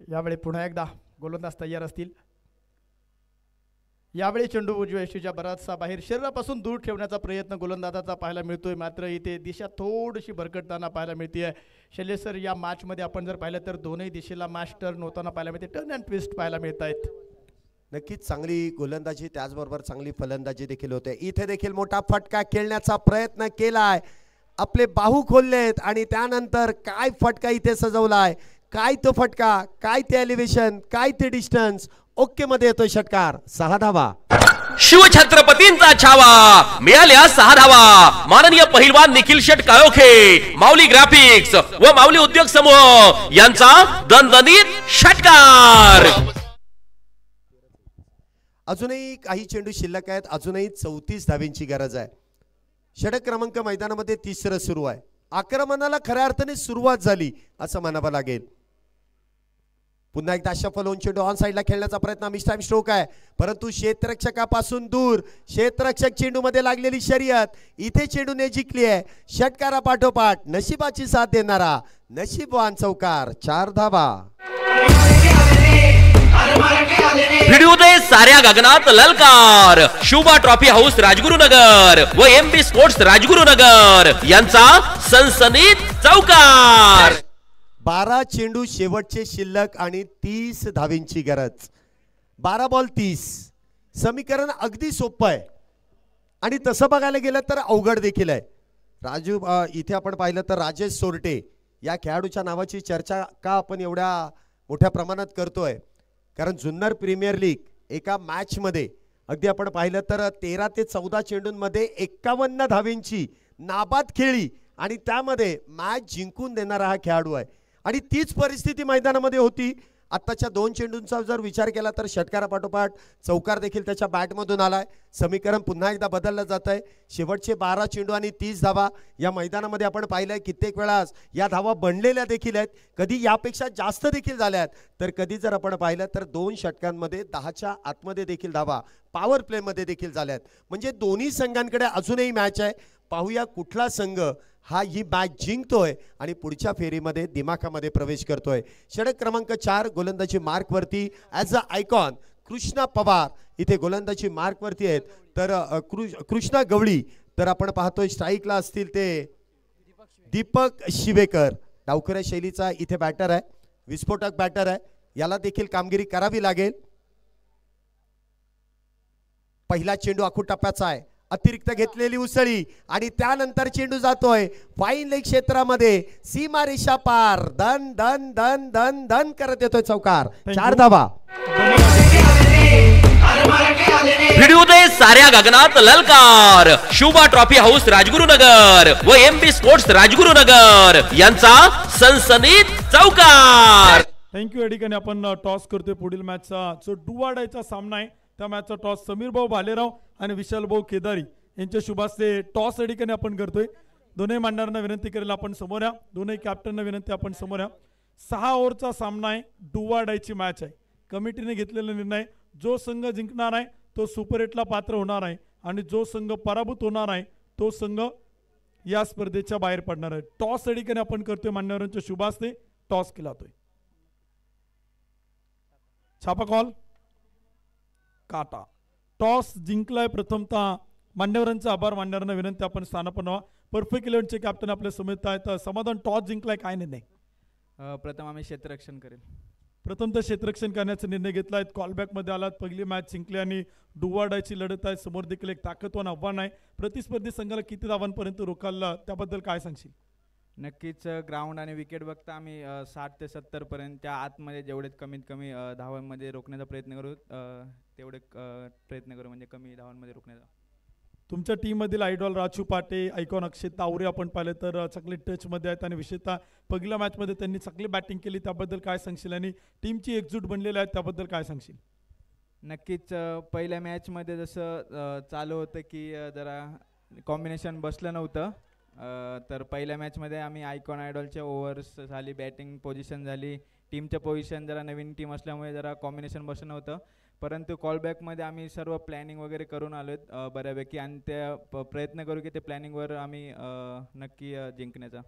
यावेळी पुन्हा एकदा गोलंदाज तयार असतील. यावेळी चेंडू उजव्या यष्टीच्या बराचसा बाहेर शरीरापासून दूर ठेवण्याचा प्रयत्न गोलंदाजाचा पाहायला मिळतोय. मात्र इथे दिशा थोडीशी भरकटताना पाहायला मिळते. शैलेश सर, या मॅचमध्ये आपण जर पाहिलं तर दोनही दिशेला मॅच टर्न होताना पाहायला मिळते, टर्न अँड ट्विस्ट पाहायला मिळत आहेत. नक्कीच चांगली गोलंदाजी त्याचबरोबर चांगली फलंदाजी देखील होते. इथे देखील मोठा फटका खेळण्याचा प्रयत्न केलाय, आपले बाहू खोललेत आणि त्यानंतर काय फटका इथे सजवलाय, काय तो फटका, काय ते एलिव्हेशन, काय ते डिस्टन्स. ओके मध्ये येतोय षटकार. 6 धावा. शिवछत्रपतींचा छावा, मिळाल्या 6 धावा. माननीय पहिलवान निखिल शेट काळोखे, माऊली ग्राफिक्स व माऊली उद्योग समूह यांचा दणदणीत षटकार. अजूनही काही चेंडू शिल्लक आहेत. अजूनही 34 धावींची गरज आहे. षटक क्रमांक मैदानामध्ये 3रं सुरू आहे. आक्रमणाला खऱ्या अर्थाने सुरुवात झाली असं म्हणावं लागेल. पुन्हा एकदा शफल होऊन चेंडू ऑन साइडला खेळण्याचा प्रयत्न. मिस टाइम स्ट्रोक आहे, परंतु क्षेत्ररक्षकापासून दूर. क्षेत्ररक्षक चेंडू मध्ये लागलेली शर्यत. इथे चेंडूने जिंकली आहे. षटकारा पाठोपाठ नशिबाची साथ देणारा नशीबवान चौकार. 4 धावा. भिडू दे साऱ्या गगनात ललकार. शुभा ट्रॉफी हाऊस राजगुरुनगर व एमबी स्पोर्ट्स राजगुरुनगर यांचा सनसनीत चौकार. 12 चेंडू शेवटचे शिल्लक आणि 30 धावींची गरज. 12 बॉल 30. समीकरण अगदी सोपं आहे आणि तसं बघायला गेलं तर अवघड देखील आहे. राजू, इथे आपण पाहिलं तर राजेश सोरटे या खेळाडूच्या नावाची चर्चा का आपण एवढ्या मोठ्या प्रमाणात करतोय, कारण जुन्नर प्रीमियर लीग एका मॅचमध्ये अगदी आपण पाहिलं तर 13 ते 14 चेंडूंमध्ये 51 धावींची नाबाद खेळी आणि त्यामध्ये मॅच जिंकून देणारा हा खेळाडू आहे. आणि तीच परिस्थिती मैदानामध्ये होती. आत्ताच्या 2 चेंडूंचा जर विचार केला तर षटकारापाठोपाठ चौकार देखील त्याच्या बॅटमधून आलाय. समीकरण पुन्हा एकदा बदललं जात आहे. शेवटचे 12 चेंडू आणि 30 धावा या मैदानामध्ये आपण पाहिलंय. कित्येक वेळास या धावा बनलेल्या देखील आहेत, कधी यापेक्षा जास्त देखील झाल्या आहेत, तर कधी जर आपण पाहिलं तर 2 षटकांमध्ये 10च्या आतमध्ये देखील धावा पॉवर प्लेमध्ये देखील झाल्यात. म्हणजे दोन्ही संघांकडे अजूनही मॅच आहे. पाहूया कुठला संघ हा ही मॅच जिंकतोय आणि पुढच्या फेरीमध्ये दिमाखामध्ये प्रवेश करतोय. षटक क्रमांक 4 गोलंदाजी मार्कवरती as a icon Krishna Pawar इथे गोलंदाजी मार्कवरती आहेत. तर कृष्णा गवळी तर आपण पाहतोय स्ट्राईकला असतील ते दीपक शिवेकर. डावखऱ्या शैलीचा इथे बॅटर आहे, विस्फोटक बॅटर आहे. याला देखील कामगिरी करावी लागेल. पहिला चेंडू आखूड टप्प्याचा आहे. अतिरिक्त घेतलेली उसळी आणि त्यानंतर चेंडू जातोय फाईन लेग क्षेत्रामध्ये. सीमारेषा पार. धन धन धन धन धन करत येतोय चौकार. 4 धावा. भिडू दे साऱ्या गगनात ललकार. शुभा ट्रॉफी हाऊस राजगुरुनगर व एमबी स्पोर्ट्स राजगुरुनगर यांचा सनसनीत चौकार. थँक्यू. या ठिकाणी आपण टॉस करतोय पुढील मॅचचा जो डुवाडायचा सामना आहे त्या मॅचचा टॉस समीर भाऊ भालेराव आणि विशाल भाऊ केदारी यांच्या शुभास्ते टॉस या ठिकाणी आपण करतोय. दोन्ही मांडणाऱ्यांना विनंती करेल आपण समोर या. दोन्ही कॅप्टनना विनंती आपण समोर या. 6 ओव्हरचा सामना आहे, डुवाडायची मॅच आहे. कमिटीने घेतलेला निर्णय, जो संघ जिंकणार आहे तो सुपर 8ला पात्र होणार आहे आणि जो संघ पराभूत होणार आहे तो संघ या स्पर्धेच्या बाहेर पडणार आहे. टॉस या ठिकाणी आपण करतोय मान्यवरांच्या शुभास्ते. टॉस केला जातोय. छापा कॉल काटा. टॉस जिंकलाय प्रथमतः मान्यवरांचा आभार. मान्यवरांना विनंती आपण स्थानापन्न व्हा. परफेक्ट 11चे कॅप्टन आपल्या समेत आहेत. समाधान, टॉस जिंकलाय काय निर्णय? प्रथम आम्ही क्षेत्ररक्षण करेल. प्रथमतः क्षेत्ररक्षण करण्याचा निर्णय घेतलाय. कॉलबॅक मध्ये आलात, पहिली मॅच जिंकली आणि डुवाडायची लढत आहे. समोर देखील एक ताकदवान आव्हान आहे. प्रतिस्पर्धी संघाला किती धावांपर्यंत रोखायला त्याबद्दल काय सांगशील? नक्कीच ग्राउंड आणि विकेट बघता आम्ही 60 ते 70 पर्यंतच्या आतमध्ये जेवढे कमीत कमी धावांमध्ये रोखण्याचा प्रयत्न करू, तेवढे प्रयत्न करू, म्हणजे कमी धावांमध्ये रोखण्याचा. तुमच्या टीम मधील आयडॉल राजू पाटे, आयकॉन अक्षय तावरे आपण पाहिले तर चांगले टच मध्ये आहेत आणि विशेषतः पहिल्या मॅच मध्ये त्यांनी चांगली बॅटिंग केली, त्याबद्दल काय सांगशील? आणि टीमची एकजूट बनलेली आहे त्याबद्दल काय सांगशील? नक्कीच पहिल्या मॅचमध्ये जसं चालू होतं की जरा कॉम्बिनेशन बसलं नव्हतं, तर पहिल्या मॅचमध्ये आम्ही आयकॉन आयडॉलच्या ओव्हर्स झाली, बॅटिंग पोझिशन झाली, टीमचं पोझिशन जरा नवीन टीम असल्यामुळे जरा कॉम्बिनेशन बसत नव्हतं, परंतु कॉलबॅकमध्ये आम्ही सर्व प्लॅनिंग वगैरे करून आलो आहेत बऱ्यापैकी, आणि त्या प्रयत्न करू की ते प्लॅनिंगवर आम्ही नक्की जिंकण्याचा.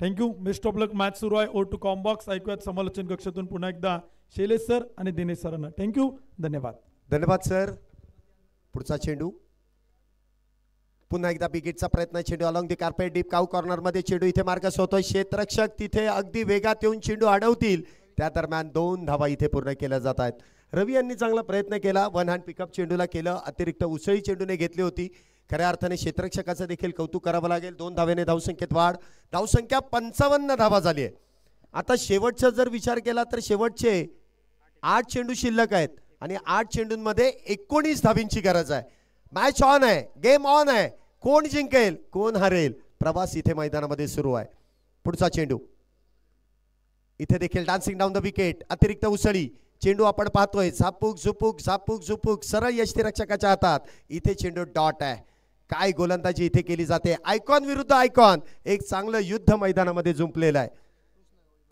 Thank you. Best of luck. Match सुरू आहे. O to combox. ऐकूयात समालोचन कक्षातून पुन्हा एकदा शैलेश सर आणि दिनेश सरांना. थँक्यू. धन्यवाद. धन्यवाद सर. पुढचा चेंडू पुन्हा एकदा बिगिटचा प्रयत्न. चेंडू along the carpet deep cow corner मध्ये चेंडू इथे मार्गस होतोय. क्षेत्ररक्षक तिथे अगदी वेगात येऊन चेंडू अडवतील, त्या दरम्यान 2 धावा इथे पूर्ण केल्या जात आहेत. रवी यांनी चांगला प्रयत्न केला, वन हँड पिकअप चेंडूला केलं, अतिरिक्त उसळी चेंडूने घेतली होती. खऱ्या अर्थाने क्षेत्ररक्षकाचं देखील कौतुक करावं लागेल. 2 धावेने धावसंख्येत वाढ. धावसंख्या 55 धावा झाली आहे. आता शेवटचा जर विचार केला तर शेवटचे 8 चेंडू शिल्लक आहेत आणि 8 चेंडूंमध्ये 19 धावींची गरज आहे. मॅच ऑन आहे, गेम ऑन आहे. कोण जिंकेल कोण हरेल, प्रवास इथे मैदानामध्ये सुरू आहे. पुढचा चेंडू इथे देखील डान्सिंग डाऊन द विकेट. अतिरिक्त उसळी चेंडू आपण पाहतोय. झापूक झुपूक झापूक झुपूक सरळ यष्टीरक्षकाच्या हातात. इथे चेंडू डॉट आहे. काय गोलंदाजी इथे केली जाते. आयकॉन विरुद्ध आयकॉन, एक चांगलं युद्ध मैदानामध्ये जुंपलेलं आहे.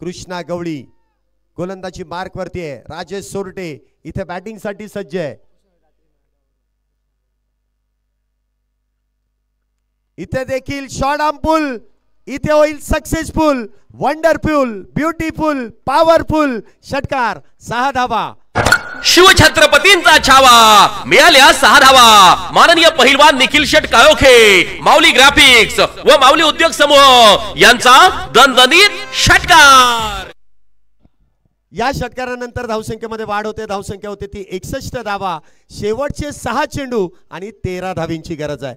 कृष्णा गवळी गोलंदाजी मार्क वरती आहे. राजेश सोरटे इथे बॅटिंग साठी सज्ज आहे. इथे देखील शॉट आमपुल इथे होईल सक्सेसफुल, वंडरफुल, ब्युटिफुल, पॉवरफुल. षटकार. 6 धावा. शिवछत्रपतींचा छावा. मिळाल्या 6 धावा. माननीय पहिलवान निखिल शेट काळोखे, माऊली ग्राफिक्स व माऊली उद्योग समूह यांचा दणदणीत षटकार. या षटकारानंतर धावसंख्येमध्ये वाढ होते. धावसंख्या होते ती 61 धावा. शेवटचे 6 चेंडू आणि 13 धावींची गरज आहे.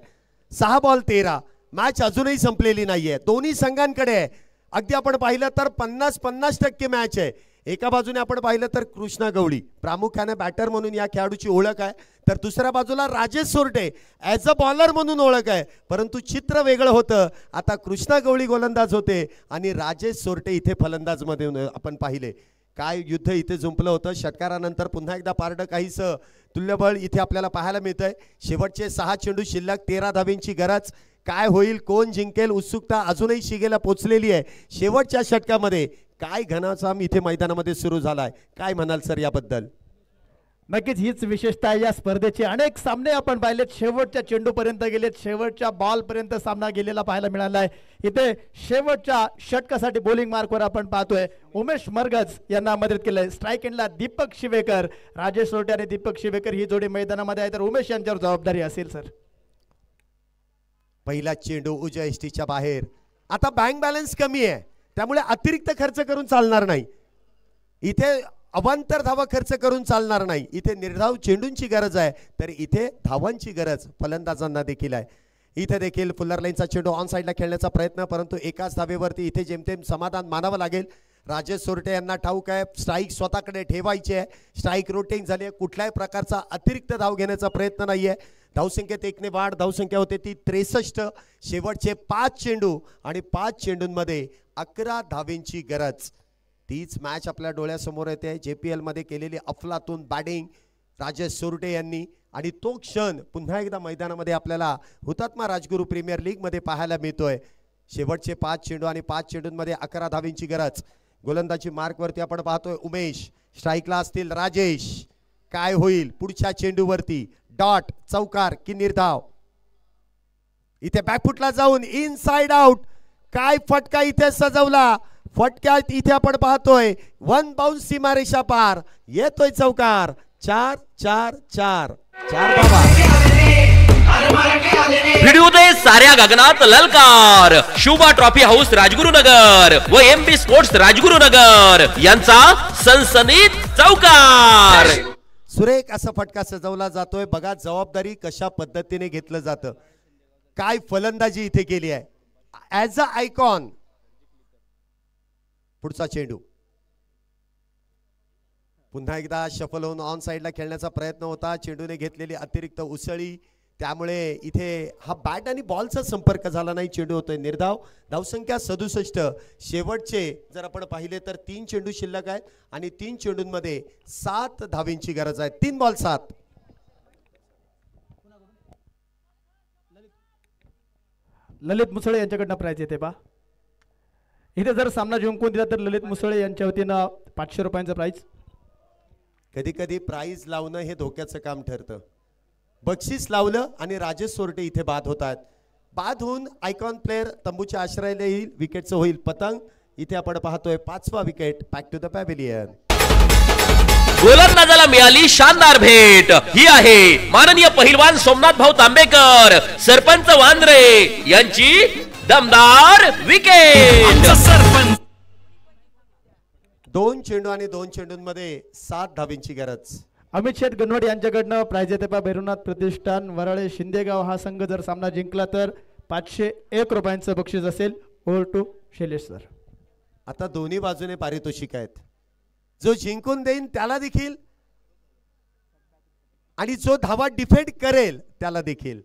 6 बॉल 13. मॅच अजूनही संपलेली नाहीये. दोन्ही संघांकडे आहे. अगदी आपण पाहिलं तर 50-50% मॅच आहे. एका बाजूने आपण पाहिलं तर कृष्णा गवळी प्रामुख्याने बॅटर म्हणून या खेळाडूची ओळख आहे, तर दुसऱ्या बाजूला राजेश सोरटे ॲज अ बॉलर म्हणून ओळख आहे. परंतु चित्र वेगळं होतं. आता कृष्णा गवळी गोलंदाज होते आणि राजेश सोरटे इथे फलंदाजमध्ये आपण पाहिले. काय युद्ध इथे जुंपलं होतं. षटकारानंतर पुन्हा एकदा पारडं काहीसं तुल्यबळ इथे आपल्याला पाहायला मिळतंय. शेवटचे 6 चेंडू शिल्लक, 13 धावींची गरज. काय होईल, कोण जिंकेल, उत्सुकता अजूनही शिगेला पोचलेली आहे. शेवटच्या षटकामध्ये काय घनासाम इथे मैदानामध्ये सुरू झालाय. काय म्हणाल सर याबद्दल. नक्कीच हीच विशेषता या स्पर्धेची. अनेक सामने आपण पाहिलेत, शेवटच्या चेंडूपर्यंत गेलेत, शेवटच्या बॉलपर्यंत सामना गेलेला पाहायला मिळाला आहे. इथे शेवटच्या षटकासाठी बॉलिंग मार्कवर आपण पाहतोय उमेश मरगज यांना मदत केलंय. स्ट्राईक एंडला दीपक शिवेकर, राजेश सोरटे आणि दीपक शिवेकर ही जोडी मैदानामध्ये आहे, तर उमेश यांच्यावर जबाबदारी असेल सर. पहिला चेंडू उजव्या यष्टीच्या बाहेर. आता बँक बॅलन्स कमी आहे, त्यामुळे अतिरिक्त खर्च करून चालणार नाही. इथे अवांतर धावा खर्च करून चालणार नाही. इथे निर्धाव चेंडूंची गरज आहे, तर इथे धावांची गरज फलंदाजांना देखील आहे. इथे देखील फुल्लर लाईनचा चेंडू ऑन साईडला खेळण्याचा प्रयत्न, परंतु एकाच धावेवरती इथे जेमतेम समाधान मानावं लागेल. राजेश सोरटे यांना ठाऊक आहे स्ट्राईक स्वतःकडे ठेवायची आहे. स्ट्राईक रोटिंग झाली आहे, कुठल्याही प्रकारचा अतिरिक्त धाव घेण्याचा प्रयत्न नाही आहे. धावसंख्येत 1 ने वाढ. धावसंख्या होते ती 63. शेवटचे 5 चेंडू आणि 5 चेंडूंमध्ये 11 धावेंची गरज. तीच मॅच आपल्या डोळ्यासमोर येते. JPL मध्ये केलेली अफलातून बॅटिंग राजेश सोरटे यांनी, आणि तो क्षण पुन्हा एकदा मैदानामध्ये आपल्याला हुतात्मा राजगुरू प्रीमियर लीग मध्ये पाहायला मिळतोय. शेवटचे 5 चेंडू आणि 5 चेंडूंमध्ये 11 धावेंची गरज. गोलंदाजी मार्कवरती आपण पाहतोय उमेश, स्ट्राईकला असतील राजेश. काय होईल पुढच्या चेंडूवरती, डॉट, चौकार की निर्धाव. इथे बॅकफुटला जाऊन इनसाइड आउट. काय फटका इथे सजवला. फटक्यात इथे आपण पाहतोय 1 बाउन्स सीमारेषा पार. येतोय चौकार. 4-4-4 धावा. भिडूदे साऱ्या गगनात ललकार. शुभा ट्रॉफी हाऊस राजगुरुनगर व MP स्पोर्ट्स राजगुरुनगर यांचा सनसनीत चौकार. सुरेख असा फटका सजवला जातोय. बघा जबाबदारी कशा पद्धतीने घेतलं जातं. काय फलंदाजी इथे केली आहे ॲज अ आयकॉन. पुढचा चेंडू पुन्हा एकदा शफल होऊन ऑन साईडला खेळण्याचा प्रयत्न होता. चेंडूने घेतलेली अतिरिक्त उसळी, त्यामुळे इथे हा बॅट आणि बॉलचा संपर्क झाला नाही. चेंडू होतोय निर्धाव. धावसंख्या 67. शेवटचे जर आपण पाहिले तर 3 चेंडू शिल्लक आहेत आणि 3 चेंडूंमध्ये 7 धावींची गरज आहे. 3 बॉल 7. ललित मुसळे यांच्याकडनं प्राइज येते पा. इथे जर सामना जिंकून दिला तर ललित मुसळे यांच्या वतीनं 500 रुपयांचं प्राइज. कधी कधी प्राइज लावणं हे धोक्याचं काम ठरतं. बक्षीस लावलं आणि राजेश सोरटे इथे बाद होतात. बाद होऊन आयकॉन प्लेअर तंबूच्या आश्रयाला येईल. विकेटचं होईल पतंग. इथे आपण पाहतोय 5वा wicket. Back to the pavilion. गोलंदाजाला मिळाली शानदार भेट. ही आहे माननीय पहिलवान सोमनाथ भाऊ तांबेकर सरपंच वांद्रे यांची दमदार विकेट. सरपंच 2 चेंडू आणि 2 चेंडूंमध्ये 7 धाबींची गरज. अमित शेठ गणवट यांच्याकडनं प्राइज येते पा. भैरवनाथ प्रतिष्ठान वराळे शिंदेगाव हा संघ जर सामना जिंकला तर 501 रुपयांचं बक्षीस असेल. Over to Shailesh sir. आता दोन्ही बाजूने पारितोषिक आहेत. जो जिंकून देईन त्याला देखील आणि जो धावा डिफेंड करेल त्याला देखील.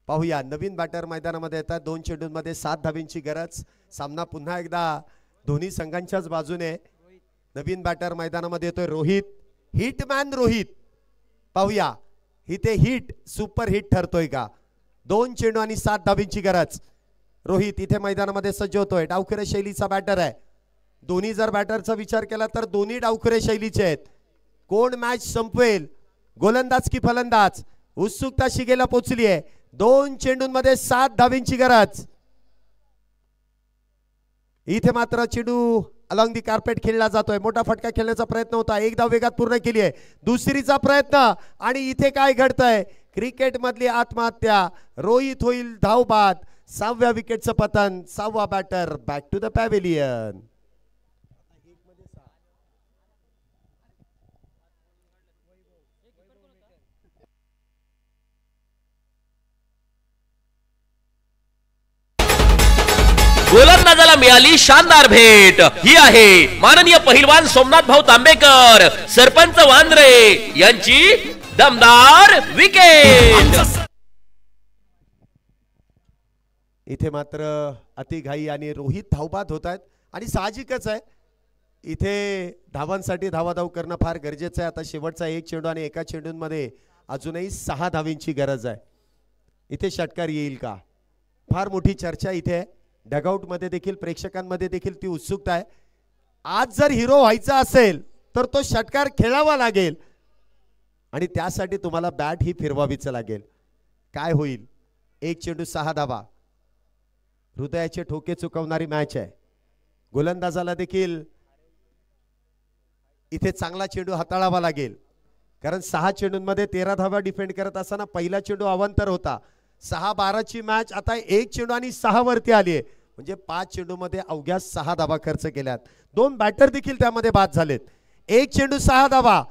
पाहूया नवीन बॅटर मैदानामध्ये येतात. 2 चेंडूंमध्ये 7 धाबींची गरज. सामना पुन्हा एकदा दोन्ही संघांच्याच बाजूने. नवीन बॅटर मैदानामध्ये येतोय रोहित. हिटमॅन रोहित. पाहूया इथे हिट सुपर हिट ठरतोय का. 2 चेंडू आणि 7 धाबींची गरज. रोहित इथे मैदानामध्ये सज्ज होतोय. डावखुरे शैलीचा बॅटर आहे. दोन्ही जर बॅटरचा विचार केला तर दोन्ही डावखुरे शैलीचे आहेत. कोण मॅच संपवेल गोलंदाज की फलंदाज उत्सुकता शिगेला पोहोचली आहे. 2 चेंडूंमध्ये 7 धाबींची गरज. इथे मात्र चेंडू अलॉंग दी कार्पेट खेळला जातोय. मोठा फटका खेळण्याचा प्रयत्न होता. एक धाव वेगात पूर्ण केली आहे. दुसरीचा प्रयत्न आणि इथे काय घडतंय. क्रिकेट मधली आत्महत्या. रोहित होईल धावबाद. 6व्या विकेटचं पतन. 6वा batter back to the pavilion. गोलंदाजाला मिळाली शानदार भेट. ही आहे माननीय पहिलवान सोमनाथ भाऊ तांबेकर सरपंच वांद्रे यांची दमदार विकेट. इथे मात्र अतिघाई आणि रोहित धावबाद होत आहेत आणि साहजिकच आहे इथे धावांसाठी धावाधाव करणं फार गरजेचं आहे. आता शेवटचा 1 चेंडू आणि 1 चेंडूंमध्ये अजूनही 6 धावींची गरज आहे. इथे षटकार येईल का. फार मोठी चर्चा इथे डगआउट मध्ये देखील प्रेक्षकांमध्ये देखील ती उत्सुकता आहे. आज जर हिरो व्हायचा असेल तर तो षटकार खेळावा लागेल आणि त्यासाठी तुम्हाला बॅट ही फिरवावीच लागेल. काय होईल. 1 चेंडू 6 धावा. हृदयाचे ठोके चुकवणारी मॅच आहे. गोलंदाजाला देखील इथे चांगला चेंडू हाताळावा लागेल कारण 6 चेंडूंमध्ये 13 धावा डिफेंड करत असताना पहिला चेंडू अवांतर होता. 6-12ची मॅच आता 1 चेंडू आणि 6 वरती आली आहे म्हणजे 5 चेंडूमध्ये अवघ्या 6 धावा खर्च केल्यात. 2 बॅटर देखील त्यामध्ये बाद झालेत. 1 चेंडू 6 धावा.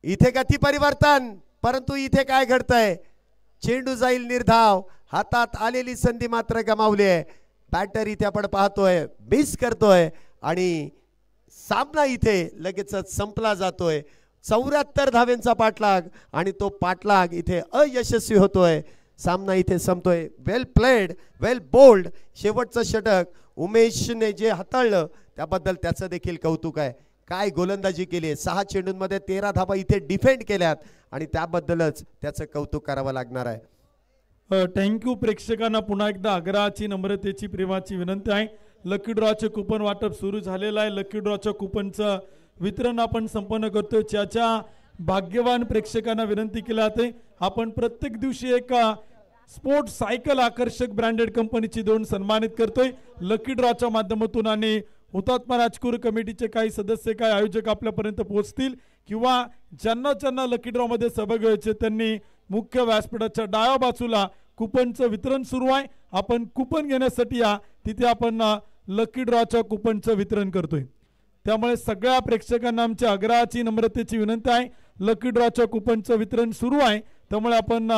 इथे गती परिवर्तन परंतु इथे काय घडतंय. चेंडू जाईल निर्धाव. हातात आलेली संधी मात्र गमावली आहे. बॅटर इथे आपण पाहतोय मिस करतोय आणि सामना इथे लगेचच संपला जातोय. 74 धाव्यांचा पाठलाग आणि तो पाठलाग इथे अयशस्वी होतोय. सामना इथे संपतोय. वेल प्लेड वेल बोल्ड. शेवटचं षटक उमेशने जे हाताळलं त्याबद्दल त्याचं देखील कौतुक आहे. काय गोलंदाजी केली. 6 चेंडूंमध्ये 13 धावा इथे डिफेंड केल्यात आणि त्याबद्दलच त्याचं कौतुक करावं लागणार आहे. थँक्यू. प्रेक्षकांना पुन्हा एकदा आग्रहाची नम्रतेची प्रेमाची विनंती आहे. लकी ड्रॉचे कुपन वाटप सुरू झालेलं आहे. लकी ड्रॉच्या कुपनचं वितरण आपण संपन्न करतोय. ज्याच्या भाग्यवान प्रेक्षकांना विनंती केली जाते आपण प्रत्येक दिवशी एक स्पोर्ट्स सायकल आकर्षक ब्रँडेड कंपनीची देऊन सन्मानित करतोय लकी ड्रॉच्या माध्यमातून. आणि हुतात्मा राजकुर कमिटीचे काही सदस्य काही आयोजक आपल्यापर्यंत पोहोचतील किंवा ज्यांना लकी ड्रॉ मध्ये सहभागी व्हायचे त्यांनी मुख्य व्यासपीठाच्या डाव्या बाजूला कुपनचं वितरण सुरू आहे. आपण कुपन घेण्यासाठी या. तिथे आपण लकी ड्रॉच्या कुपनचं वितरण करतोय. त्यामुळे सगळ्या प्रेक्षकांना आमच्या आग्रहाची नम्रतेची विनंती आहे. लकी ड्रॉच्या कुपनचं वितरण सुरू आहे त्यामुळे आपण